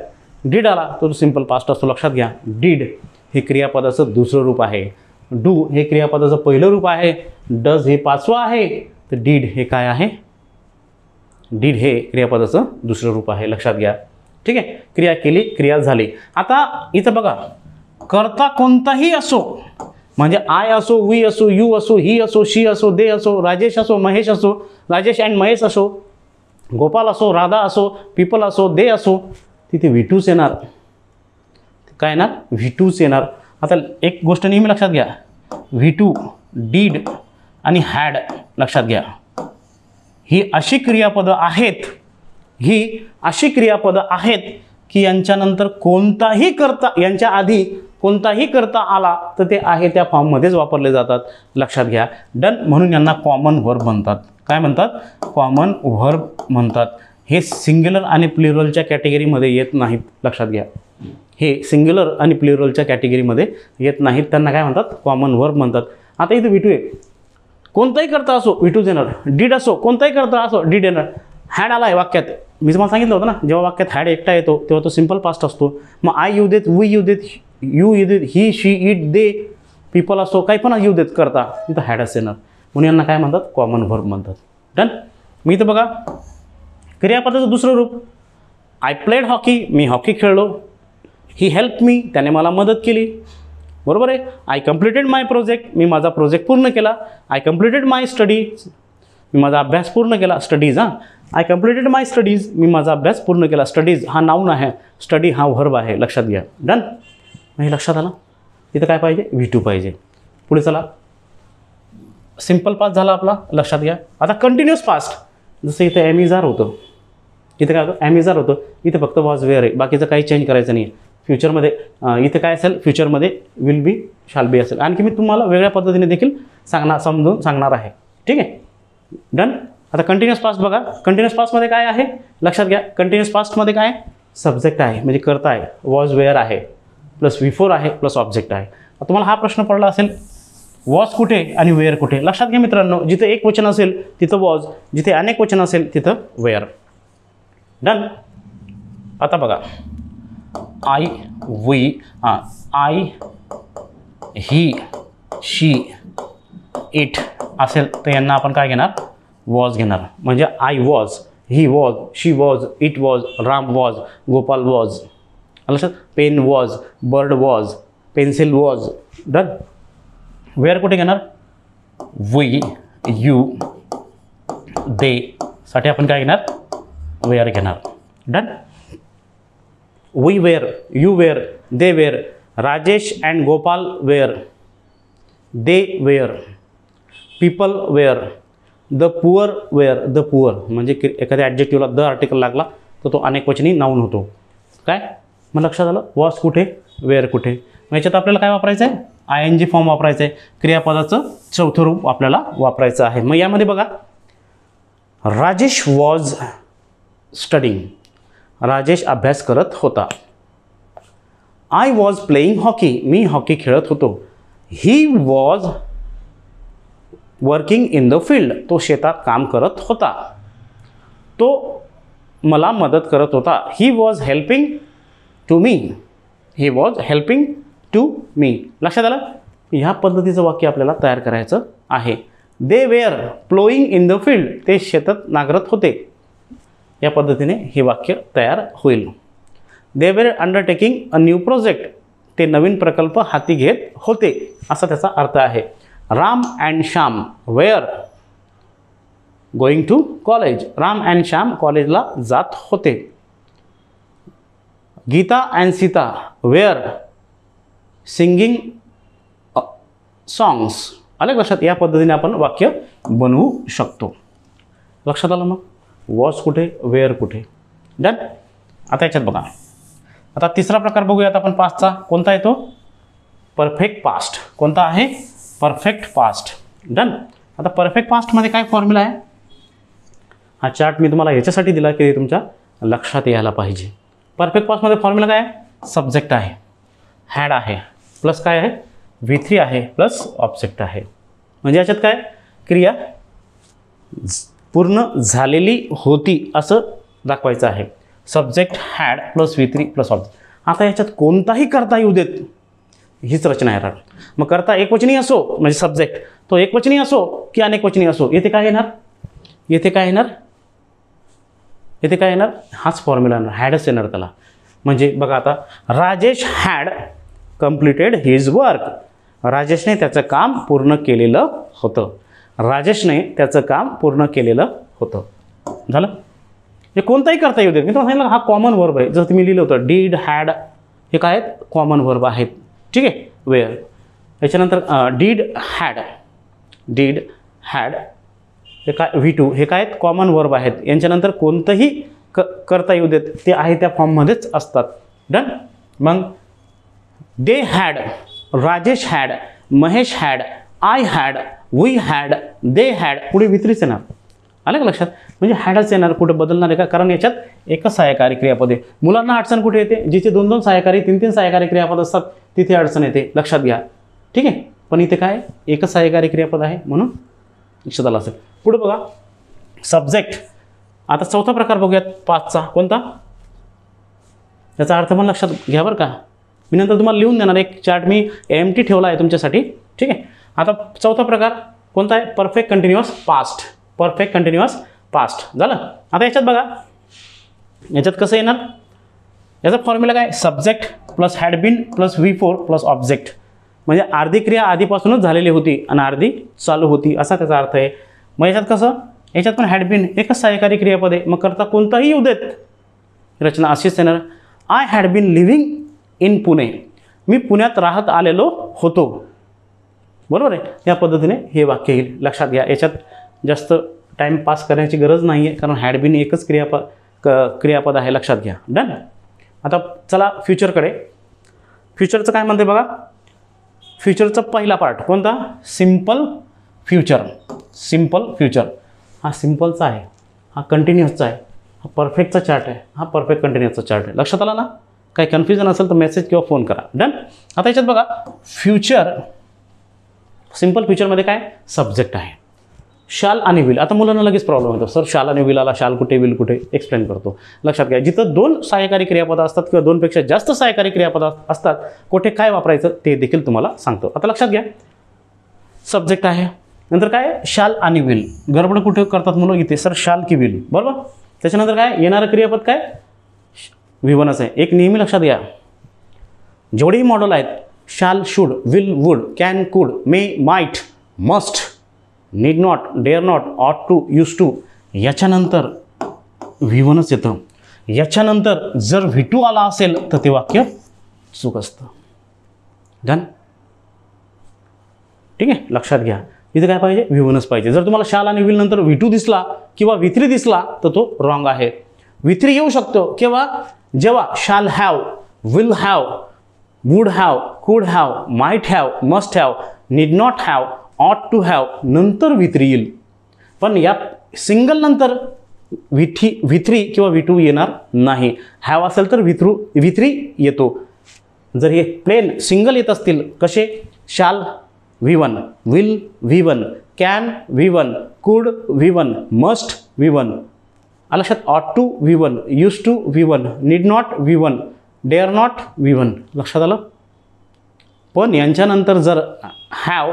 डीड आला तर तो सिम्पल पास्ट असतो. लक्षात घ्या, डीड हे क्रियापदाचं दुसरं रूप आहे, डू हे क्रियापदाचं पहिलं रूप आहे, डज हे पाचवं आहे, तर डीड हे काय आहे, डीड हे क्रियापदाचं दुसरं रूप आहे. लक्षात घ्या. ठीक आहे, क्रिया केली, क्रिया झाली. आता इथं बघा, करता कोणताही असो, म्हणजे आय असो, वी असो, यू असो, ही असो, शी असो, दे असो, राजेश असो, महेश असो, राजेश अँड महेश असो, गोपाल असो, राधा असो, पीपल असो, दे असो, तिथे V2च येणार. काय येणार, V2च येणार. आता एक गोष्ट नेहमी लक्षात घ्या, V2, डीड आणि हॅड लक्षात घ्या, ही अशी क्रियापदं आहेत, ही अशी क्रियापदं आहेत की यांच्यानंतर कोणताही करता, यांच्या आधी कोणताही करता आला तर ते आहे त्या फॉर्ममध्येच वापरले जातात. लक्षात घ्या. डन म्हणून यांना कॉमन व्हर्ब म्हणतात. काय म्हणतात, कॉमन व्हर्ब म्हणतात. हे सिंग्युलर आणि प्लुरलच्या कॅटेगरीमध्ये येत नाहीत. लक्षात घ्या, हे सिंग्युलर आणि प्लुरलच्या कॅटेगरीमध्ये येत नाहीत, त्यांना काय म्हणतात, कॉमन व्हर्ब म्हणतात. आता इथे V2 आहे, कोणताही करता असो V2 येणार, डीड असो, कोणताही करता असो डीड येणार. हॅड आला आहे वाक्यात, मी तुम्हाला सांगितलं होतं ना, जेव्हा वाक्यात हॅड एकटा येतो तेव्हा तो सिम्पल पास्ट असतो. मग आय येऊ देत, वी येऊ देत, यू येऊ देत, ही, शी, इट, दे, पीपल असो, काही पण येऊ देत करता, तिथं हॅडच येणार. म्हणून यांना काय म्हणतात, कॉमन व्हर्ब म्हणतात. डन. मी इथं बघा, क्रियापदाचं दुसरं रूप, I played hockey, me hockey खेळलो. ही हेल्प मी, त्याने मला मदत केली. बरोबर आहे. आय कम्प्लिटेड माय प्रोजेक्ट, मी माझा प्रोजेक्ट पूर्ण केला. आय कम्प्लिटेड माय स्टडीज, मी माझा अभ्यास पूर्ण केला. Studies, I completed my studies, मी माझा अभ्यास पूर्ण केला. स्टडीज हा नाऊन आहे, स्टडी हा व्हर्ब आहे. लक्षात घ्या. डन. हे लक्षात आलं. इथं काय पाहिजे, V2 पाहिजे. पुढे चला, सिम्पल पास्ट झाला आपला. लक्षात घ्या. आता कंटिन्युअस पास्ट, जसं इथे ॲमिजार होतं, इथे काय होतं, ॲमिजार होतं, इथे फक्त वॉज वेअर आहे, बाकीचं काही चेंज करायचं नाही. फ्युचरमध्ये इथे काय असेल, फ्युचरमध्ये विल बी, शाल बी असेल. आणखी मी तुम्हाला वेगळ्या पद्धतीने देखील समजून सांगणार आहे. ठीक आहे. डन. आता कंटिन्युअस पास्ट बघा, कंटिन्युअस पास्टमध्ये काय आहे, लक्षात घ्या. कंटिन्युअस पास्टमध्ये काय, सब्जेक्ट आहे म्हणजे करता आहे, वॉज वेअर आहे, प्लस V4 आहे, प्लस ऑब्जेक्ट आहे. तुम्हाला हा प्रश्न पडला असेल, वॉज कुठे आणि वेअर कुठे. लक्षात घ्या मित्रांनो, जिथे एक वचन असेल तिथं वॉज, जिथे अनेक वचन असेल तिथं वेअर. डन. आता बघा, I, we, I, he, she, it असेल तर यांना आपण काय घेणार, वॉज घेणार. म्हणजे I was, he was, she was, it was, Ram was, Gopal was. लक्षात. Pen was, bird was, pencil was. Done. Were कुठे घेणार, वी, यू, दे साठी आपण काय घेणार, वेअर घेणार. Done. We were, you were, they were, Rajesh and Gopal were, they were, people were, the poor were. The poor म्हणजे एखाद्या ॲडजेक्टिव्हला द आर्टिकल लागला तर तो अनेक वचनी नाऊन होतो. काय मग लक्षात आलं, वॉज कुठे, वेअर कुठे. मग याच्यात आपल्याला काय वापरायचं आहे, ING फॉर्म वापरायचं आहे, क्रियापदाचं चौथं रूप आपल्याला वापरायचं आहे. मग यामध्ये बघा, राजेश वॉज स्टडिंग, राजेश अभ्यास करत होता. I was playing hockey, me hockey खेळत होतो. He was working in the field, तो शेतात काम करत होता. तो मला मदत करत होता. He was helping to me, he was helping to me. लक्षात आलं. ह्या पद्धतीचं वाक्य आपल्याला तयार करायचं आहे. They were ploughing in the field, ते शेतात नांगरत होते. या पद्धतीने हे वाक्य तयार होईल. They were undertaking a new project, ते नवीन प्रकल्प हाती घेत होते, असा त्याचा अर्थ आहे. Ram and Shyam were going to college, Ram and Shyam कॉलेजला जात होते. Gita and Sita were singing songs. आलं लक्षात. या पद्धतीने आपण वाक्य बनवू शकतो. लक्षात आलं. मग वॉज कुठे, वेअर कुठे. डन. आता याच्यात बघा, आता तिसरा प्रकार बघूयात आपण पास्टचा. कोणता येतो, परफेक्ट पास्ट. कोणता आहे, परफेक्ट पास्ट. डन. आता परफेक्ट पास्टमध्ये काय फॉर्म्युला आहे? हा चार्ट मी तुम्हाला याच्यासाठी दिला की तुमच्या लक्षात यायला पाहिजे. परफेक्ट पास्टमध्ये फॉर्म्युला काय आहे? सब्जेक्ट आहे, हॅड आहे, प्लस काय आहे? V3 आहे प्लस ऑब्जेक्ट आहे. म्हणजे याच्यात काय? क्रिया पूर्ण झालेली होती असं दाखवायचं आहे. Subject had plus V3 plus object. आता याच्यात कोणताही करता येऊ देत, हीच रचना येणार. मग करता एकवचनी असो म्हणजे सब्जेक्ट तो एकवचनी असो की अनेकवचनी असो, येथे काय येणार? येथे काय येणार? येथे काय येणार? हाच फॉर्म्युला येणार, हॅडच येणार त्याला. म्हणजे बघा आता, Rajesh had completed his work. राजेशने त्याचं काम पूर्ण केलेलं होतं. राजेशने त्याचं काम पूर्ण केलेलं होतं. झालं? हे कोणताही करता येऊ देत. मी तुम्हाला सांगितलं हा कॉमन वर्ब आहे. जर तुम्ही लिहिलं होतं डीड, हॅड, हे काय आहेत? कॉमन वर्ब आहेत. ठीक आहे. वेअर. याच्यानंतर डीड हॅड, डीड हॅड हे काय? V2 हे काय आहेत? कॉमन वर्ब आहेत. यांच्यानंतर कोणतंही करता येऊ देत, ते आहे त्या फॉर्ममध्येच असतात. डन. मग they had, Rajesh had, Mahesh had, I had, we had, they had, पुढे V3च येणार. आलं का लक्षात? म्हणजे हॅडच येणार, कुठे बदलणार आहे का? कारण याच्यात एकच सहाय्यकारी क्रियापद आहे. मुलांना अडचण कुठे येते? जिथे 2-2 सहाय्यकारी 3-3 सहाय्यकारी क्रियापद असतात तिथे अडचण येते, लक्षात घ्या. ठीक आहे. पण इथे काय? एकच सहाय्यकारी क्रियापद आहे म्हणून लक्षात आलं असेल. पुढे बघा, सब्जेक्ट. आता चौथा प्रकार बघूयात पाचचा. कोणता? याचा अर्थ पण लक्षात घ्या बरं का. मी नंतर तुम्हाला लिहून देणार एक चार्ट, मी एम्प्टी ठेवला आहे तुमच्यासाठी. ठीक आहे. आता चौथा प्रकार कोणता आहे? Perfect continuous past. Perfect continuous past. झालं? आता याच्यात बघा, याच्यात कसं येणार? याचा फॉर्म्युला काय? Subject plus had been plus V4 plus object. म्हणजे अर्धी क्रिया आधीपासूनच झालेली होती आणि अर्धी चालू होती असा त्याचा अर्थ आहे. मग याच्यात कसं? याच्यात पण हॅड बीन एकच सहाय्यकारी क्रियापद आहे. मग करता कोणताही येऊ देत, रचना अशीच येणार. I had been living in Pune. मी पुण्यात राहत आलेलो होतो. बरोबर आहे. या पद्धतीने हे वाक्य येईल. लक्षात घ्या. याच्यात जास्त टाईम पास करण्याची गरज नाही आहे, कारण हॅड बीन एकच क्रियापद आहे. लक्षात घ्या. डन. आता चला फ्युचरकडे. फ्युचरचं काय म्हणते बघा. फ्युचरचा पहिला पार्ट कोणता? Simple future. सिम्पल फ्युचर हा सिम्पलचा आहे, हा कंटिन्युअसचा आहे, हा परफेक्टचा चार्ट आहे, हा परफेक्ट कंटिन्युअसचा चार्ट आहे. लक्षात आला ना? काही कन्फ्युजन असेल तर मेसेज किंवा फोन करा. डन. आता याच्यात बघा, फ्युचर सिम्पल फ्युचरमध्ये काय? सब्जेक्ट आहे. शाल आणि विल. आता मुलांना लगेच प्रॉब्लेम होतो, सर शाल आणि विल आला, शाल कुठे, विल कुठे? एक्सप्लेन करतो. लक्षात घ्या, जिथं 2 सहाय्यकारी क्रियापद असतात किंवा 2 पेक्षा जास्त सहाय्यकारी क्रियापद असतात, कुठे काय वापरायचं ते देखील तुम्हाला सांगतो. आता लक्षात घ्या, सब्जेक्ट आहे, नंतर काय? शाल आणि विल. गडबड कुठे करतात मुलं? इथे सर शाल की विल. बरोबर. त्याच्यानंतर काय येणारं क्रियापद? काय? V1च आहे. एक नेहमी लक्षात घ्या, जेवढेही मॉडेल आहेत, शाल, should, will, would, can, could, may, might, must, need not, dare not, ought to, use to, याच्यानंतर V1च येतं. याच्यानंतर जर V2 आला असेल तर ते वाक्य चूक असतं. डन. ठीक आहे. लक्षात घ्या, इथे काय पाहिजे? V1च पाहिजे. जर तुम्हाला शाल आणि विल नंतर V2 दिसला किंवा V3 दिसला तर तो रॉंग आहे. V3 येऊ शकतो केव्हा? जेव्हा shall have, will have, would have, could have, might have, must have, need not have, ought to have नंतर V3 येईल. पण या सिंगल नंतर V3 किंवा V2 येणार नाही. हॅव असेल तर V3 येतो. जर हे प्लेन सिंगल येत असतील, कसे? शाल V1, will V1, can V1, कुड V1, मस्ट V1. लक्षात? Ought to V1, used to V1, need not V1, dare not V1. लक्षात आलं? पण यांच्यानंतर जर हॅव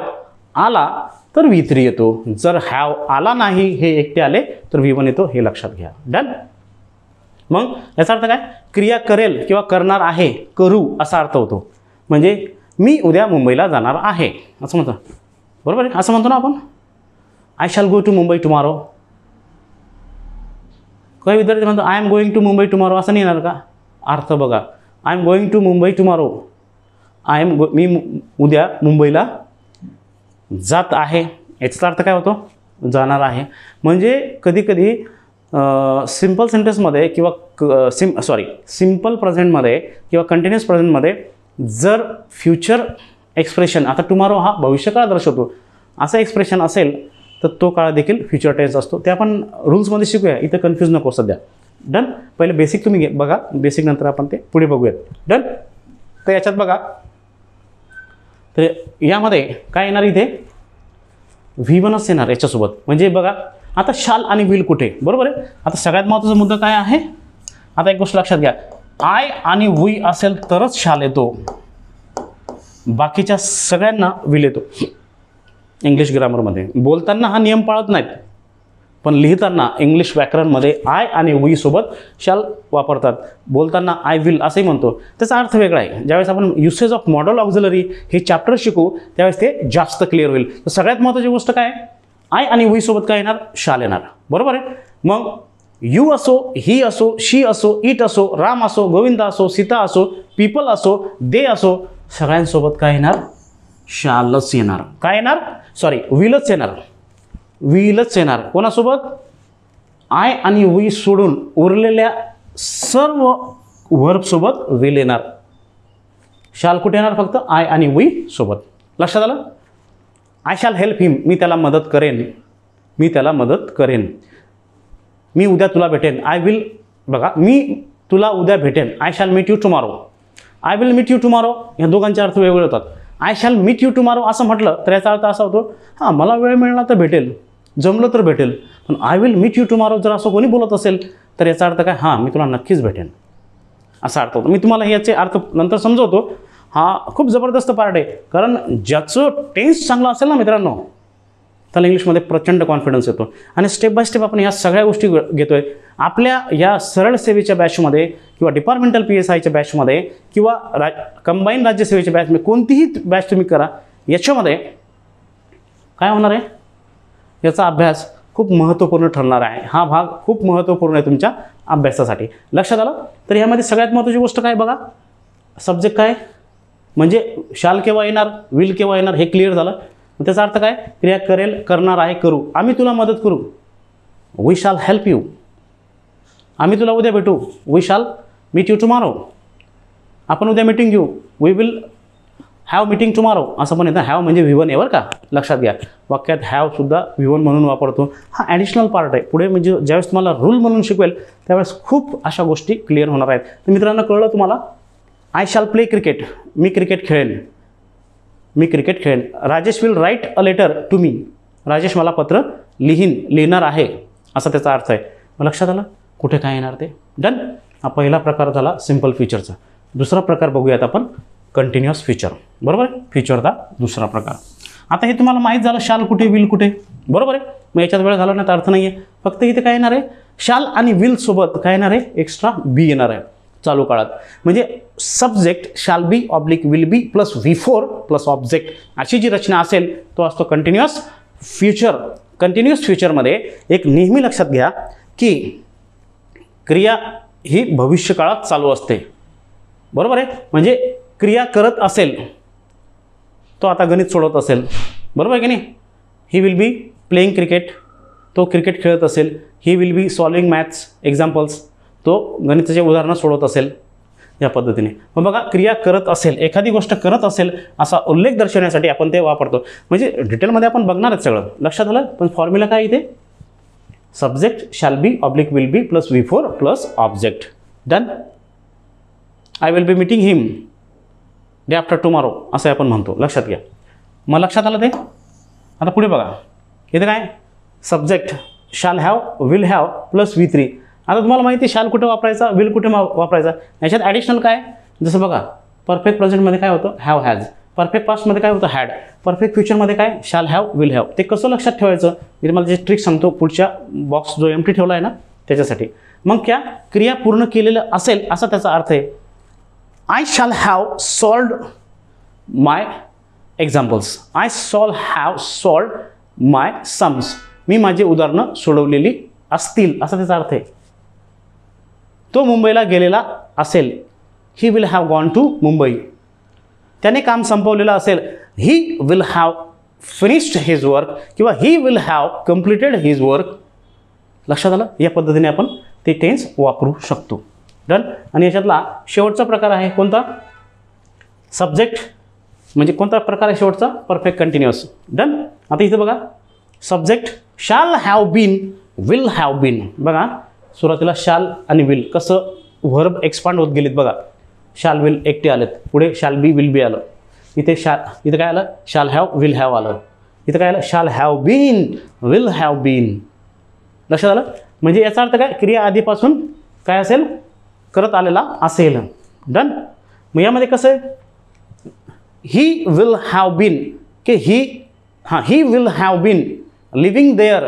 आला तर V3 येतो. जर हॅव आला नाही, हे एकटे आले तर V1 येतो. हे लक्षात घ्या. डन. मग याचा अर्थ काय? क्रिया करेल किंवा करणार आहे, करू असा अर्थ होतो. म्हणजे मी उद्या मुंबईला जाणार आहे असं म्हणतो. बरोबर आहे? असं म्हणतो ना आपण, I shall go to Mumbai tomorrow. काही विद्यार्थी म्हणतो I am going to Mumbai tomorrow. असं नाही येणार का? अर्थ बघा, I am going to Mumbai tomorrow. मी उद्या मुंबईला जात आहे. याचा अर्थ काय होतो? जाणार आहे. म्हणजे कधी कधी सिम्पल सेंटेन्समध्ये किंवा सिम्पल प्रेझेंटमध्ये किंवा कंटिन्युअस प्रेझेंटमध्ये जर फ्युचर एक्सप्रेशन, आता टुमारो हा भविष्यकाळ दर्शवतो, असं एक्सप्रेशन असेल तर तो काळ देखील फ्युचर टेन्स असतो. ते आपण रूल्समध्ये शिकूया, इथं कन्फ्यूज नको सध्या. डन. पहिले बेसिक तुम्ही बघा, बेसिक नंतर आपण ते पुढे बघूयात. डन. तर याच्यात बघा, तर यामध्ये काय येणार, इथे V1च येणार याच्यासोबत. म्हणजे बघा आता शाल आणि विल कुठे, बरोबर आहे. आता सगळ्यात महत्त्वाचा मुद्दा काय आहे, आता एक गोष्ट लक्षात घ्या, आय आणि वी असेल तरच शाल येतो, बाकीच्या सगळ्यांना विल येतो. इंग्लिश ग्रामरमध्ये बोलताना हा नियम पाळत नाहीत, पण लिहिताना इंग्लिश व्याकरणमध्ये आय आणि वी सोबत शाल वापरतात. बोलताना आय विल असंही म्हणतो, त्याचा अर्थ वेगळा आहे. ज्यावेळेस आपण युसेज ऑफ मॉडल ऑक्झिलरी हे चॅप्टर शिकू त्यावेळेस ते जास्त क्लिअर होईल. तर सगळ्यात महत्त्वाची गोष्ट काय, आय आणि वी सोबत काय येणार, शाल येणार, बरोबर आहे. मग यू असो, ही असो, शी असो, इट असो, राम असो, गोविंद असो, सीता असो, पीपल असो, दे असो, सगळ्यांसोबत काय येणार, शालच येणार. काय येणार, सॉरी विलच येणार, विलच येणार. कोणासोबत, आय आणि वी सोडून उरलेल्या सर्व वर्बसोबत विल येणार. शाल कुठे येणार, फक्त आय आणि वी सोबत. लक्षात आलं. आय शॅल हेल्प हिम, मी त्याला मदत करेन, मी त्याला मदत करेन. मी उद्या तुला भेटेन, आय विल, बघा मी तुला उद्या भेटेन, I shall meet you tomorrow. I will meet you tomorrow, ह्या दोघांचे अर्थ वेगवेगळे होतात. I shall meet you tomorrow असं म्हटलं तर याचा अर्थ असा होतो, हां मला वेळ मिळाला तर भेटेल, जमलं तर भेटेल. पण I will meet you tomorrow जर असं कोणी बोलत असेल तर याचा अर्थ काय, हां मी तुला नक्कीच भेटेन असा अर्थ होतो. मी तुम्हाला याचे अर्थ नंतर समजवतो. हा खूप जबरदस्त पार्ट आहे, कारण ज्याचं टेन्स चांगलं असेल ना मित्रांनो, त्याला इंग्लिशमध्ये प्रचंड कॉन्फिडन्स येतो. आणि स्टेप बाय स्टेप आपण ह्या सगळ्या गोष्टी घेतोय आपल्या या सरळ सेवेच्या बॅचमध्ये किंवा डिपार्टमेंटल PSIच्या बॅचमध्ये किंवा कंबाईन राज्यसेवेच्या बॅचमध्ये, कोणतीही बॅच तुम्ही करा, याच्यामध्ये काय होणार आहे, याचा अभ्यास खूप महत्त्वपूर्ण ठरणार आहे. हा भाग खूप महत्त्वपूर्ण आहे तुमच्या अभ्यासासाठी. लक्षात आलं. तर यामध्ये सगळ्यात महत्त्वाची गोष्ट काय बघा, सब्जेक्ट काय, म्हणजे शाल केव्हा येणार, विल केव्हा येणार, हे क्लिअर झालं. त्याचा अर्थ काय, क्रिया करेल, करणार आहे, करू. आम्ही तुला मदत करू, वी शाल हेल्प यू. आम्ही तुला उद्या भेटू, we shall meet you tomorrow. आपण उद्या मीटिंग घेऊ, we will have meeting tomorrow असं पण येतं. हॅव म्हणजे V1 आहे बरं का, लक्षात घ्या. वाक्यात हॅव सुद्धा V1 म्हणून वापरतो. हा ॲडिशनल पार्ट आहे. पुढे म्हणजे ज्यावेळेस तुम्हाला रूल म्हणून शिकवेल त्यावेळेस खूप अशा गोष्टी क्लिअर होणार आहेत. तर मित्रांनो कळलं तुम्हाला. आय शॅल प्ले क्रिकेट, मी क्रिकेट खेळेन, मी क्रिकेट खेळेन. Rajesh will write a letter to me, Rajesh मला पत्र लिहिणार आहे असा त्याचा अर्थ आहे. मग लक्षात आलं कुठे काय येणार ते. डन. हा पहिला प्रकार झाला सिम्पल फ्युचरचा. दुसरा प्रकार बघूयात आपण, कंटिन्युअस फ्युचर. बरोबर आहे, फ्युचरचा दुसरा प्रकार. आता हे तुम्हाला माहीत झालं, शाल कुठे, विल कुठे, बरोबर आहे. मग याच्यात वेळ घालवण्यात अर्थ नाही आहे. फक्त इथे काय येणार आहे, शाल आणि विल सोबत काय येणार आहे, एक्स्ट्रा बी येणार आहे चालू काळात. म्हणजे subject shall be oblique will be plus V4 plus object अशी जी रचना असेल तो असतो कंटिन्युअस फ्युचर. कंटिन्युअस फ्युचरमध्ये एक नेहमी लक्षात घ्या की क्रिया ही भविष्यकाळात चालू असते, बरोबर आहे. म्हणजे क्रिया करत असेल, तो आता गणित सोडवत असेल, बरोबर आहे की नाही. ही विल बी प्लेइंग क्रिकेट, तो क्रिकेट खेळत असेल. He will be solving maths examples, तो गणिताचे उदाहरणं सोडवत असेल या पद्धतीने. मग बघा क्रिया करत असेल, एखादी गोष्ट करत असेल असा उल्लेख दर्शवण्यासाठी आपण ते वापरतो. म्हणजे डिटेलमध्ये आपण बघणार आहेत सगळं, लक्षात आलं. पण फॉर्म्युला काय इथे, subject shall be oblique will be plus V4 plus object. Done. I will be meeting him day after tomorrow असं आपण म्हणतो, लक्षात घ्या. मग लक्षात आलं ते. आता पुढे बघा, इथे काय, subject shall have will have plus V3. आता तुम्हाला माहिती आहे शाल कुठे वापरायचा, विल कुठे वापरायचा. याच्यात ॲडिशनल काय, जसं बघा परफेक्ट प्रेझेंटमध्ये काय होतं, हॅव हॅज. परफेक्ट पास्टमध्ये काय होतं, हॅड. परफेक्ट फ्युचरमध्ये काय, शॅल हॅव विल हॅव. ते कसं लक्षात ठेवायचं मी तुम्हाला जे ट्रिक सांगतो पुढच्या बॉक्स जो एम्प्टी ठेवला आहे ना त्याच्यासाठी. मग क्या क्रिया पूर्ण केलेलं असेल असा त्याचा अर्थ आहे. I shall have solved my examples, I shall have solved my sums. मी माझी उदाहरणं सोडवलेली असतील असा त्याचा अर्थ आहे. तो मुंबईला गेलेला असेल, he will have gone to Mumbai. त्याने काम संपवलेलं असेल, he will have finished his work किंवा he will have completed his work. लक्षात आलं. या पद्धतीने आपण ते टेन्स वापरू शकतो. डन. आणि याच्यातला शेवटचा प्रकार आहे कोणता, सब्जेक्ट म्हणजे कोणता प्रकार आहे शेवटचा? Perfect continuous. डन. आता इथं बघा subject shall have been, will have been. बघा सुरुवातीला शॅल आणि विल कसं व्हर्ब एक्सपांड होत गेलीत बघा. शॅल विल एकटे आलेत, पुढे शॅल बी विल बी आलं, इथे इथं काय आलं? शॅल हॅव विल हॅव आलं, इथं काय आलं? Shall have been will have been. लक्षात आलं? म्हणजे याचा अर्थ काय? क्रिया आधीपासून काय असेल? करत आलेला असेल. डन. मग यामध्ये कसं आहे? ही विल हॅव बीन की he will have been living there.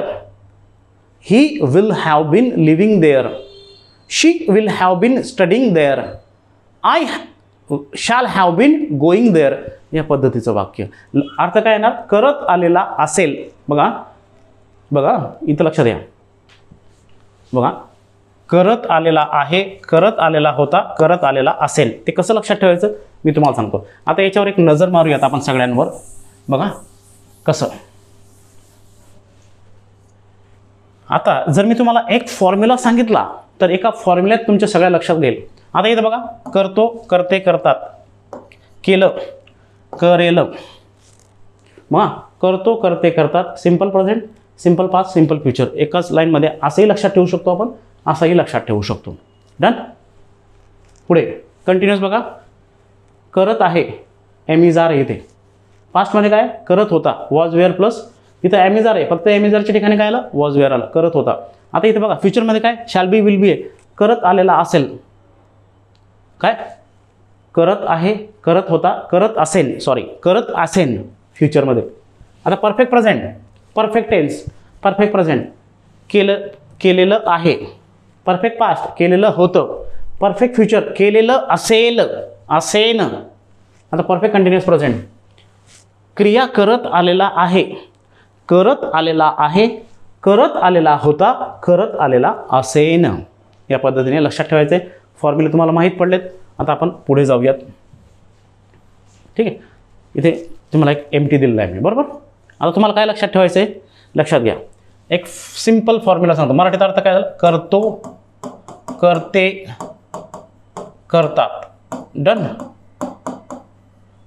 He will have been living there. She will have been studying there. I shall have been going there. या पद्धतीचं वाक्य. अर्थ काय येणार? करत आलेला असेल. बघा बघा इथं लक्षात द्या. बघा करत आलेला आहे, करत आलेला होता, करत आलेला असेल. ते कसं लक्षात ठेवायचं मी तुम्हाला सांगतो. आता याच्यावर एक नजर मारूयात आपण सगळ्यांवर. बघा कसं. आता जर मी तुम्हाला एक फॉर्म्युला सांगितला तर एका फॉर्म्युल्यात तुमच्या सगळ्या लक्षात घेईल. आता इथं बघा करतो, करते, करतात, केलं, करेलं. मग करतो, करते, करतात, simple present, simple past, simple future. एकाच लाईनमध्ये असंही लक्षात ठेवू शकतो आपण, असंही लक्षात ठेवू शकतो. डन. पुढे कंटिन्युअस बघा. करत आहे, एम इज आर येते. पास्टमध्ये काय? करत होता, वॉज वेअर प्लस इथं एम इज आर आहे, फक्त एम इज आरच्या ठिकाणी काय आलं? वॉज वेअर आलं, करत होता. आता इथे बघा फ्युचरमध्ये काय? शॅल बी विल बी आहे, करत आलेला असेल. काय? करत आहे, करत होता, करत असेल, सॉरी करत असेल फ्युचरमध्ये. आता perfect present, perfect tense, perfect present केलेलं आहे, परफेक्ट पास्ट केलेलं होतं, परफेक्ट फ्युचर केलेलं असेल, असेन. आता परफेक्ट कंटिन्युअस प्रेझेंट क्रिया करत आलेला आहे, करत आलेला आहे, करत आलेला होता, करत आलेला असेन. या पद्धतीने लक्षात ठेवायचे. फॉर्म्युले तुम्हाला माहीत पडलेत. आता आपण पुढे जाऊयात. ठीक आहे. इथे तुम्हाला एक एमटी दिलेला आहे मी, बरोबर. आता तुम्हाला काय लक्षात ठेवायचं आहे? लक्षात घ्या. एक सिंपल फॉर्म्युला सांगतो. मराठीत अर्थ काय झाला? करतो, करते, करतात. डन.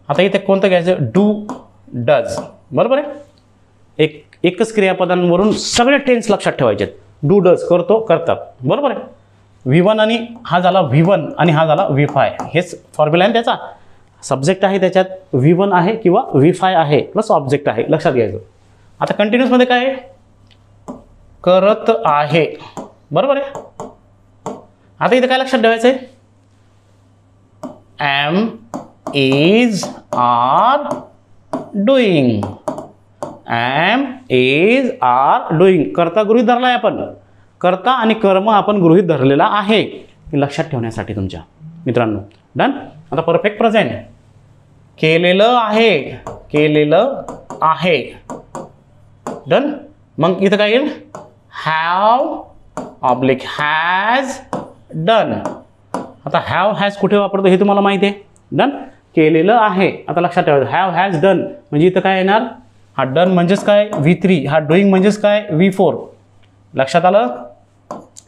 आता इथे कोणतं घ्यायचं? Do, does. बरोबर आहे. एकच क्रियापदांवरून सगळे टेन्स लक्षात ठेवायचे. डू, डज, करतो, करतात. बरोबर आहे. V1 आणि हा झाला V1 आणि हा झाला V5. हेच फॉर्म्युला आहे त्याचा. सब्जेक्ट आहे त्याच्यात, V1 आहे किंवा V5 आहे प्लस ऑब्जेक्ट आहे. लक्षात घ्यायचं. आता कंटिन्युअसमध्ये काय आहे? करत आहे. बरोबर आहे. आता इथे काय लक्षात ठेवायचं आहे? Am, is, are, doing. Am, is, are, doing. करता गृहीत धरला आहे आपण. करता आणि कर्म आपण गृहीत धरलेला आहे. हे लक्षात ठेवण्यासाठी तुमच्या मित्रांनो. डन. आता परफेक्ट प्रेझेंट केलेलं आहे, केलेलं आहे. डन. मग इथं काय येईल? Have oblique has done. आता हॅव हॅज कुठे वापरतो हे तुम्हाला माहिती आहे. डन. केलेलं आहे. आता लक्षात ठेवायचं हॅव हॅज डन म्हणजे इथं काय येणार? हा डन म्हणजेच काय? V3. हा डुईंग म्हणजेच काय? V4. लक्षात आलं.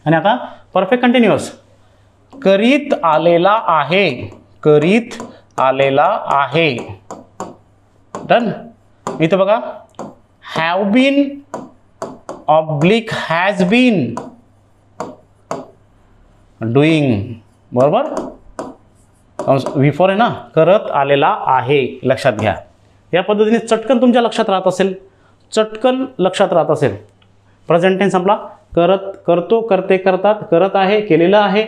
आणि आता परफेक्ट कंटिन्युअस करीत आलेला आहे, करीत आलेला आहे. डन. इथं बघा have been oblique has been doing. बरोबर. V4 आहे ना. करत आलेला आहे. लक्षात घ्या. या पद्धतीने चटकन तुमच्या लक्षात राहत असेल, चटकन लक्षात राहत असेल. प्रेझेंट टेन्स संपला. करत, करतो, करते, करतात, करत आहे, केलेलं आहे,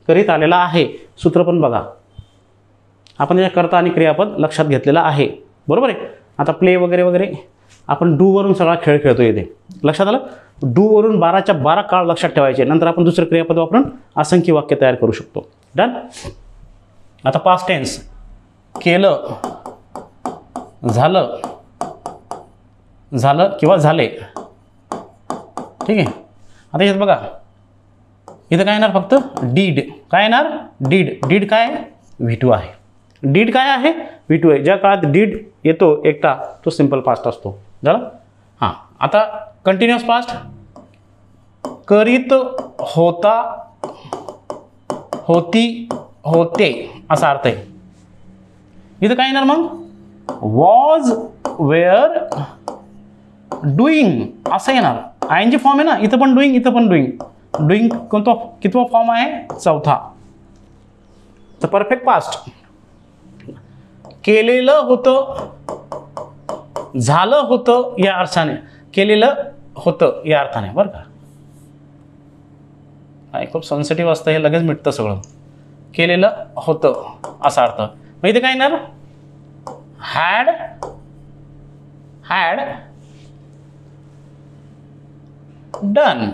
करीत आलेला आहे. सूत्र पण बघा. आपण त्याच्या कर्ता आणि क्रियापद लक्षात घेतलेला आहे. बरोबर आहे. आता प्ले वगैरे वगैरे आपण डूवरून सगळा खेळ खेळतो इथे. लक्षात आलं. डूवरून 12च्या 12 काळ लक्षात ठेवायचे. नंतर आपण दुसरं क्रियापद वापरून असंख्य वाक्य तयार करू शकतो. डन. आता पास्ट टेन्स केलं, झालं, झालं किंवा झाले. ठीक आहे. आता यात बघा इथं काय येणार? फक्त डीड. काय येणार? डीड. डीड काय? V2 आहे. डीड काय आहे? V2 आहे. ज्या काळात डीड येतो एकटा तो सिंपल पास्ट असतो. झालं. हां. आता कंटिन्युअस पास्ट करीत होता, होती, होते असा अर्थ आहे. इथं काय येणार मग? वॉज वेअर डुईंग असं येणार. आय-एन-जी फॉर्म आहे ना, इथं पण डुईंग, इथं पण डुईंग. डुईंग कोणता कितवा फॉर्म आहे? चौथा. तर परफेक्ट पास्ट. केलेलं होतं, झालं होतं या अर्थाने, केलेलं होतं या अर्थाने बरं का. खूप सेन्सिटिव्ह असतं हे, लगेच मिटतं सगळं. केलेलं होतं असा अर्थ. मग इथे काय येणार? Had done.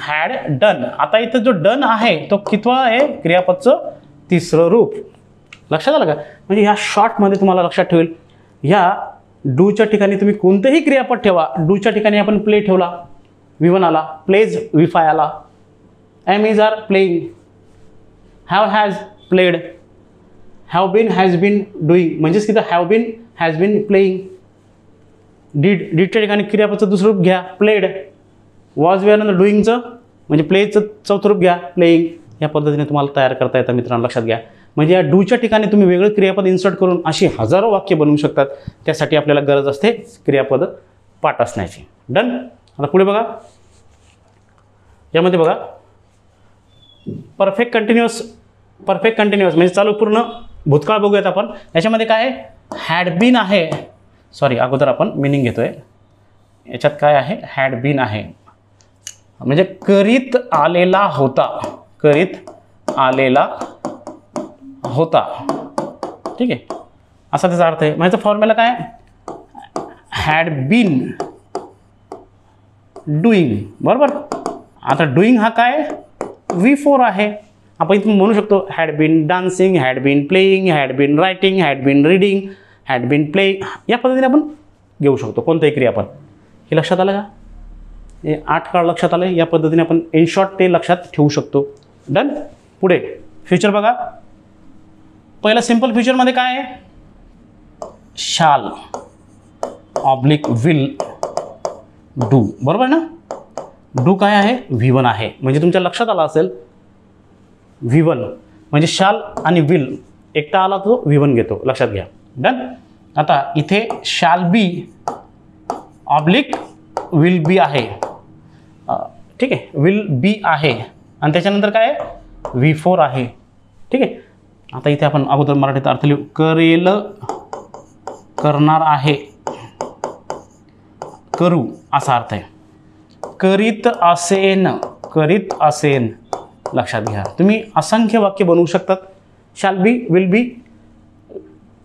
Had done. आता इथं जो डन आहे तो कितवा आहे? क्रियापदचं तिसरं रूप. लक्षात आलं का? म्हणजे ह्या शॉर्टमध्ये तुम्हाला लक्षात ठेवेल, ह्या डूच्या ठिकाणी तुम्ही कोणतेही क्रियापद ठेवा. डूच्या ठिकाणी आपण प्ले ठेवला, V1 आला. प्लेज V5 आला. Am is are playing. Have has played. Have been has been doing. म्हणजेच तिथं have been has been playing. डीडच्या ठिकाणी क्रियापदचं दुसरं रूप घ्या, प्लेड. वॉज वेअर नंतर डुईंगचं म्हणजे प्लेचं चौथं रूप घ्या, प्लेइंग. या पद्धतीने तुम्हाला तयार करता येतं मित्रांनो, लक्षात घ्या. म्हणजे या डूच्या ठिकाणी तुम्ही वेगळं क्रियापद इन्सर्ट करून अशी हजारो वाक्य बनवू शकतात. त्यासाठी आपल्याला गरज असते क्रियापद पाठ असण्याची. डन. आता पुढे बघा, यामध्ये बघा परफेक्ट कंटिन्युअस. परफेक्ट कंटिन्युअस म्हणजे चालू पूर्ण भूतकाळ बघूयात आपण. याच्यामध्ये काय आहे? हॅड बीन आहे. सॉरी, अगोदर आपण मिनिंग घेतोय. याच्यात काय आहे? हॅड बीन आहे म्हणजे करीत आलेला होता. करीत आलेला होता. ठीक आहे, असा त्याचा अर्थ आहे. म्हणजे फॉर्म्युला काय? Had been doing. बरोबर. आता डुईंग हा काय? V4 आहे. आपण इथून म्हणू शकतो had been dancing, had been playing, had been writing, had been reading, had been playing. या पद्धतीने आपण घेऊ शकतो कोणतंही क्रियापद. हे लक्षात आलं का? हे 8 काळ लक्षात आलं. या पद्धतीने आपण इन शॉर्ट ते लक्षात ठेवू शकतो. डन. पुढे फ्युचर बघा. पहिला सिंपल फ्युचरमध्ये काय आहे? शाल ऑब्लिक विल डू. बरोबर ना. डू काय आहे? V1 आहे. म्हणजे तुमच्या लक्षात आलं असेल V1 म्हणजे शाल आणि विल एकटा आला तो V1 घेतो. लक्षात घ्या. डन. आता इथे shall be oblique will be आहे. ठीक आहे, विल बी आहे आणि त्याच्यानंतर काय आहे? V4 आहे. ठीक आहे. आता इथे आपण अगोदर मराठीत अर्थ लिहू. करेल, करणार आहे, करू असा अर्थ आहे. करीत असेन, करीत असेन. लक्षात घ्या. तुम्ही असंख्य वाक्य बनवू शकतात. शाल बी, विल बी.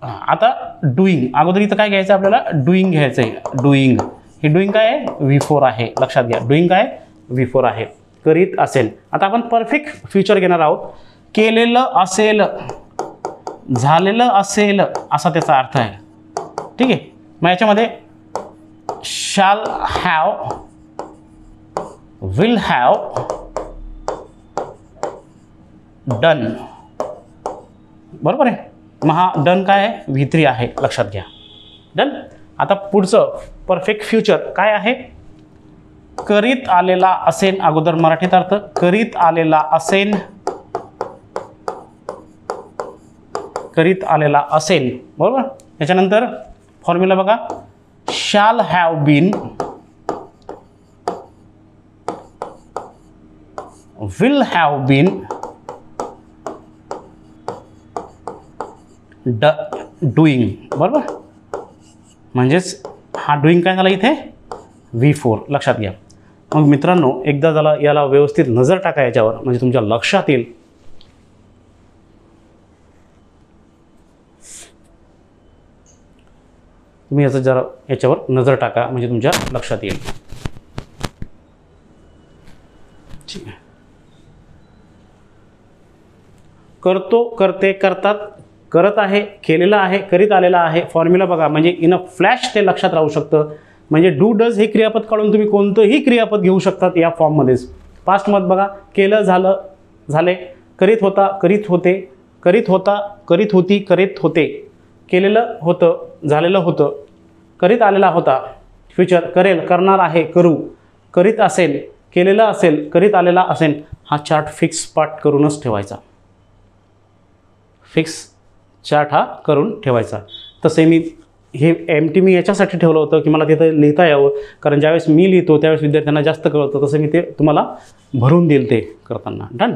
आता डुईंग. अगोदर इथं काय घ्यायचं आपल्याला? डुईंग घ्यायचं आहे. डुईंग. हे डुईंग काय आहे? V4 आहे. लक्षात घ्या. डुईंग काय? V4 आहे. करीत असेल. आता आपण परफेक्ट फ्युचर घेणार आहोत. केलेलं असेल, झालेलं असेल असा त्याचा अर्थ आहे. ठीक आहे. मग याच्यामध्ये शाल हॅव, विल हॅव डन. बरोबर आहे. मग हा डन काय आहे? V3 आहे. लक्षात घ्या. डन. आता पुढचं परफेक्ट फ्युचर काय आहे? करीत आलेला असेन. अगोदर मराठीत अर्थ करीत आलेला असेन, करीत आलेला असेल. बरोबर. त्याच्यानंतर फॉर्म्युला बघा. Shall have been, will have been doing. बरोबर. म्हणजेच हा डुईंग काय झाला इथे? V4. लक्षात घ्या. मग मित्रांनो, एकदा झाला याला व्यवस्थित नजर टाका याच्यावर, म्हणजे तुमच्या लक्षात येईल. तुम्ही याचं जरा याच्यावर नजर टाका म्हणजे तुमच्या लक्षात येईल. ठीक आहे. करतो, करते, करतात, करत आहे, केलेलं आहे, करीत आलेला आहे. फॉर्म्युला बघा. म्हणजे इन अ फ्लॅश ते लक्षात राहू शकतं. म्हणजे डू डज हे क्रियापद काढून तुम्ही कोणतंही क्रियापद घेऊ शकतात या फॉर्ममध्येच. पास्टमध्ये बघा. केलं, झालं, झाले. करीत होता, करीत होते, करीत होता, करीत होती, करीत होते. केलेलं होतं, झालेलं होतं, करीत आलेला होता. फ्युचर करेल, करणार आहे, करू, करीत असेल, केलेलं असेल, करीत आलेला असेल. हा चार्ट फिक्स पाठ करूनच ठेवायचा. फिक्स चार्ट हा करून ठेवायचा. तसे मी हे एमटी मी याच्यासाठी ठेवलं होतं की मला तिथं लिहिता यावं, कारण ज्यावेळेस मी लिहितो त्यावेळेस विद्यार्थ्यांना जास्त कळतं, तसं मी ते तुम्हाला भरून देईल ते करताना. डन.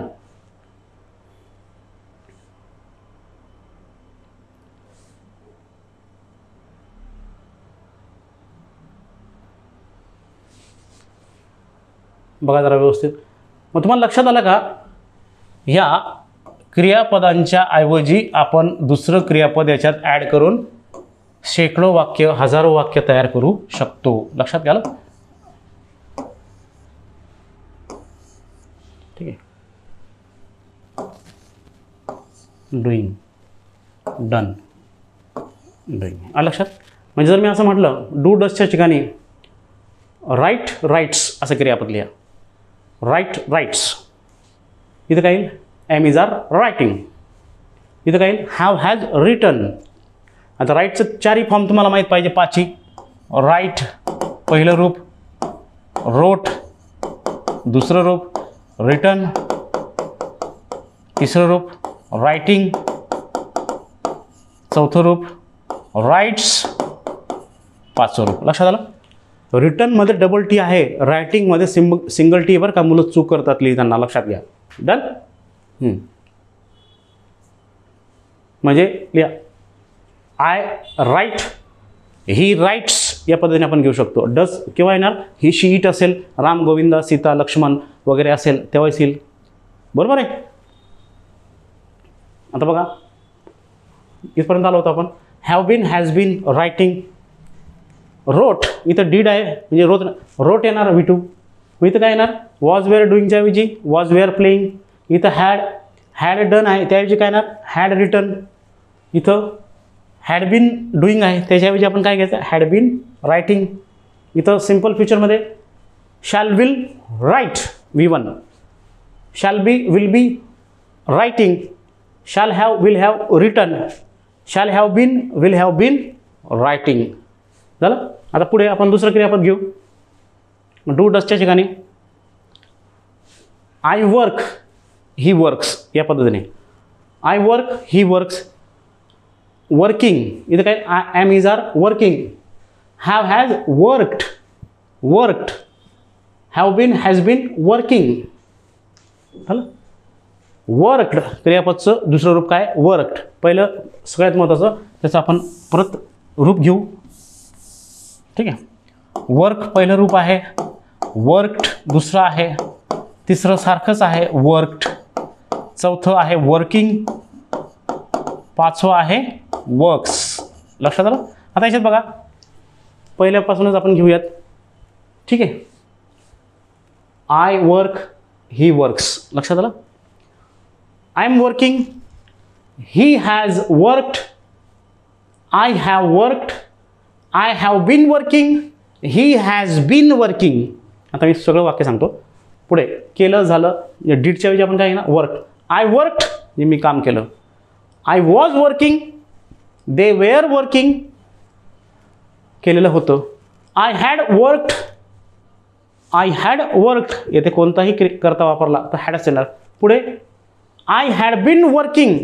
बघा जरा व्यवस्थित. मग तुम्हाला लक्षात आलं का, ह्या क्रियापदांच्या ऐवजी आपण दुसरं क्रियापद याच्यात ॲड करून शेकडो वाक्य, हजारो वाक्य तयार करू शकतो. लक्षात घ्या. ठीक आहे. Doing, done, doing. लक्षात. म्हणजे जर मी असं म्हटलं डू डसच्या ठिकाणी राईट राईट्स असं क्रियापद लिहा. Write writes. इथं काय येईल? Am is are writing. इथं काय येईल? Have has written. आता राईटचं चारही फॉर्म तुम्हाला माहीत पाहिजे, पाचही. राईट पहिलं रूप, रोट दुसरं रूप, रिटन तिसरं रूप, रायटिंग चौथं रूप, राईट्स पाचवं रूप. लक्षात आलं. रिटर्नमध्ये डबल टी आहे, रायटिंगमध्ये सिंगल टी. बरं का, मुलं चूक करतात लिहिताना, लक्षात घ्या. डन. म्हणजे लिहा आय राईट, ही राईट्स या पद्धतीने आपण घेऊ शकतो. डस केव्हा येणार? ही शी इट असेल, राम गोविंद सीता लक्ष्मण वगैरे असेल तेव्हाच येईल. बरोबर आहे. आता बघा इथपर्यंत आलो होतो आपण. Have been, has been, writing, wrote. इथं डीड आहे म्हणजे रोट येणार V2. इथं काय येणार? वॉज वेअर डुईंगच्या ऐवजी वॉज वेअर प्लेइंग. इथं हॅड डन आहे त्याऐवजी काय येणार? Had written. इथं हॅड बीन डुईंग आहे त्याच्याऐवजी आपण काय घ्यायचं? Had been writing. इथं सिम्पल फ्युचरमध्ये shall will write V1, shall be will be writing, shall have will have written, shall have been will have been writing. झालं. आता पुढे आपण दुसरं क्रियापद घेऊ. डू डसच्या ठिकाणी आय वर्क, ही वर्क्स या पद्धतीने. I work, he works, working. इथं काय? I am is are working. Have has worked, worked. Have been has been working. झालं. वर्कड क्रियापदचं दुसरं रूप काय? वर्कड. पहिलं सगळ्यात महत्त्वाचं त्याचं आपण परत रूप घेऊ. ठीक आहे. वर्क पहिलं रूप आहे, वर्कड दुसरं आहे, तिसरं सारखंच आहे वर्कड, चौथं आहे वर्किंग, पाचवं आहे वर्क्स. लक्षात आलं. आता याच्यात बघा पहिल्यापासूनच आपण घेऊयात. ठीक आहे. I work, he works. लक्षात आलं. I am working, he has worked, I have worked, I have been working, he has been working. आता मी सगळं वाक्य सांगतो. पुढे केलं झालं, डीडच्या ऐवजी आपण काय ना वर्क. आय वर्कड म्हणजे मी काम केलं. I was working, they were working केलेलं होतं. I had worked, I had worked येथे कोणताही करता वापरला तर हॅडच येणार. पुढे I had been working,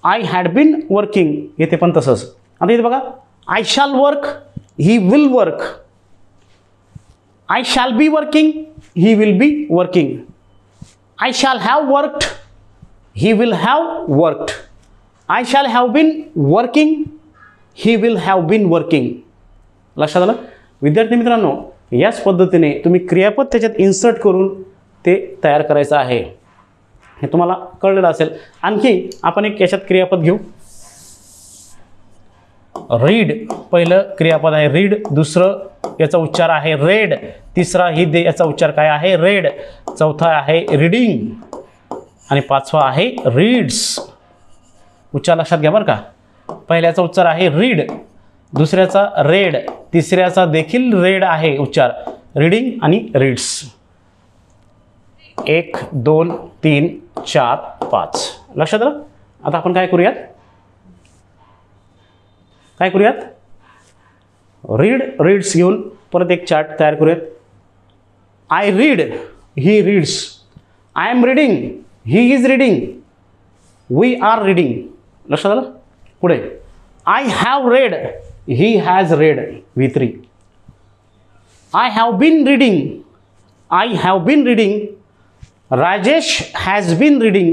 I had been working येथे पण तसंच. आता इथे बघा I shall work, he will work. I shall be working, he will be working. I shall have worked, he will have worked. I shall have been working, he will have been working. लक्षात आलं. विद्यार्थी मित्रांनो, याच पद्धतीने तुम्ही क्रियापद त्याच्यात insert करून ते तयार करायचं आहे. हे तुम्हाला कळलेलं असेल. आणखी आपण एक याच्यात क्रियापद घेऊ. रीड पहिलं क्रियापद आहे रीड, दुसरं याचा उच्चार आहे रेड, तिसरा ही याचा उच्चार काय आहे? रेड, चौथा आहे रीडिंग आणि पाचवा आहे रीड्स. उच्चार लक्षात घ्या बरं का. पहिल्याचा उच्चार आहे रीड, दुसऱ्याचा रेड, तिसऱ्याचा देखील रेड आहे उच्चार, रीडिंग आणि रीड्स. 1 2 3 4 5 लक्षात आलं. आता आपण काय करूयात? रीड रीड्स घेऊन परत एक चार्ट तयार करूयात. I read, he reads. I am reading, he is reading. We are reading. लक्षात आलं. पुढे I have read, he has read, V3. I have been reading, I have been reading, Rajesh has been reading,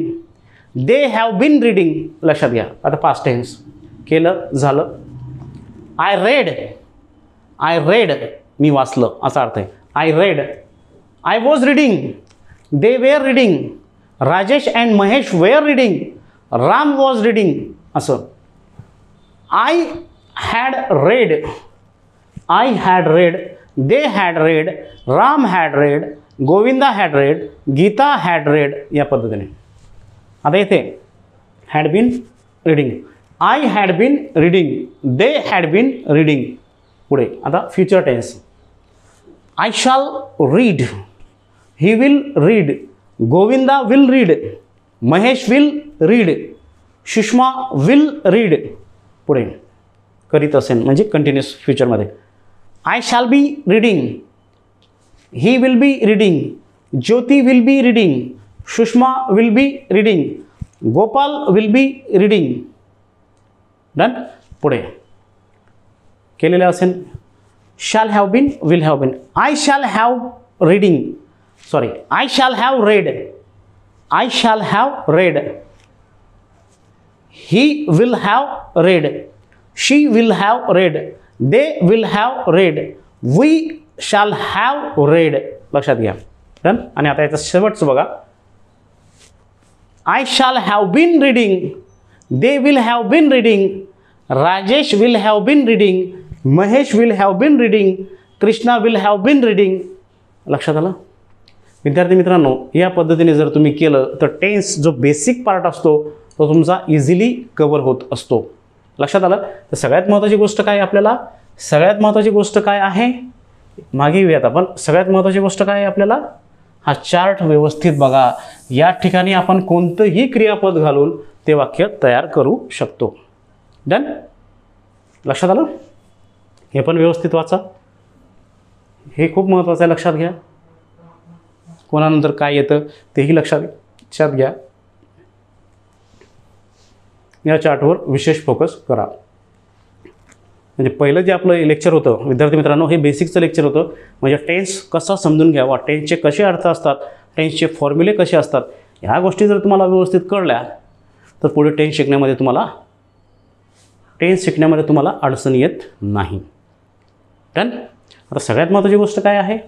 they have been reading. लक्षात घ्या. आता past tense केलं झालं. I read, मी वाचलं असा अर्थ आहे. I read, I was reading, they were reading, Rajesh and Mahesh were reading, Ram was reading. असं. I had read, they had read, Ram had read, Govinda had read, Geeta had read. या पद्धतीने. आता इथे had been reading, I had been reading, they had been reading. पुढे आता future tense. I shall read, he will read, Govinda will read, Mahesh will read, Sushma will read. पुढे करीत असेल म्हणजे कंटिन्युअस फ्युचरमध्ये. I shall be reading, he will be reading, Jyoti will be reading, Sushma will be reading, Gopal will be reading. Done. पुढे केलेले असेल shall have been, will have been. I shall have reading, sorry, I shall have read, I shall have read, he will have read, she will have read, they will have read, we shall have read. लक्षात घ्या. Done. आणि आता याचं शेवटचं बघा. I shall have been reading, they will have been reading, Rajesh will have been reading, Mahesh will have been reading, Krishna will have been reading. लक्षात आलं. विद्यार्थी मित्रांनो, या पद्धतीने जर तुम्ही केलं तर टेन्स जो बेसिक पार्ट असतो तो तुमचा इझिली कव्हर होत असतो. लक्षात आलं. तर सगळ्यात महत्त्वाची गोष्ट काय आपल्याला, सगळ्यात महत्त्वाची गोष्ट काय आहे मागे येऊयात आपण. सगळ्यात महत्त्वाची गोष्ट काय आहे आपल्याला, हा चार्ट व्यवस्थित बघा. या ठिकाणी आपण कोणतंही क्रियापद घालून ते वाक्य तयार करू शकतो. डन. लक्षात आलं. हे पण व्यवस्थित वाचा, हे खूप महत्त्वाचं आहे. लक्षात घ्या. कोणानंतर काय येतं तेही लक्षात घ्या. या चार्टवर विशेष फोकस करा. म्हणजे पहिलं जे आपलं लेक्चर होतं विद्यार्थी मित्रांनो, हे बेसिकचं लेक्चर होतं. म्हणजे टेन्स कसा समजून घ्यावा, टेन्सचे कसे अर्थ असतात, टेन्सचे फॉर्म्युले कसे असतात, ह्या गोष्टी जर तुम्हाला व्यवस्थित कळल्या तर पुढे टेन्स शिकण्यामध्ये तुम्हाला अडचण येत नाही. डन. आता सगळ्यात महत्त्वाची गोष्ट काय आहे,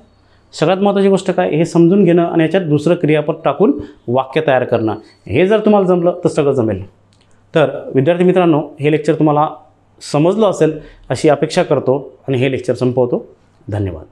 सगळ्यात महत्त्वाची गोष्ट काय हे समजून घेणं आणि याच्यात दुसरं क्रियापद टाकून वाक्य तयार करणं. हे जर तुम्हाला जमलं तर सगळं जमेल. तर विद्यार्थी मित्रांनो, हे लेक्चर तुम्हाला समजलं असेल अशी अपेक्षा करतो आणि हे लेक्चर संपवतो. धन्यवाद.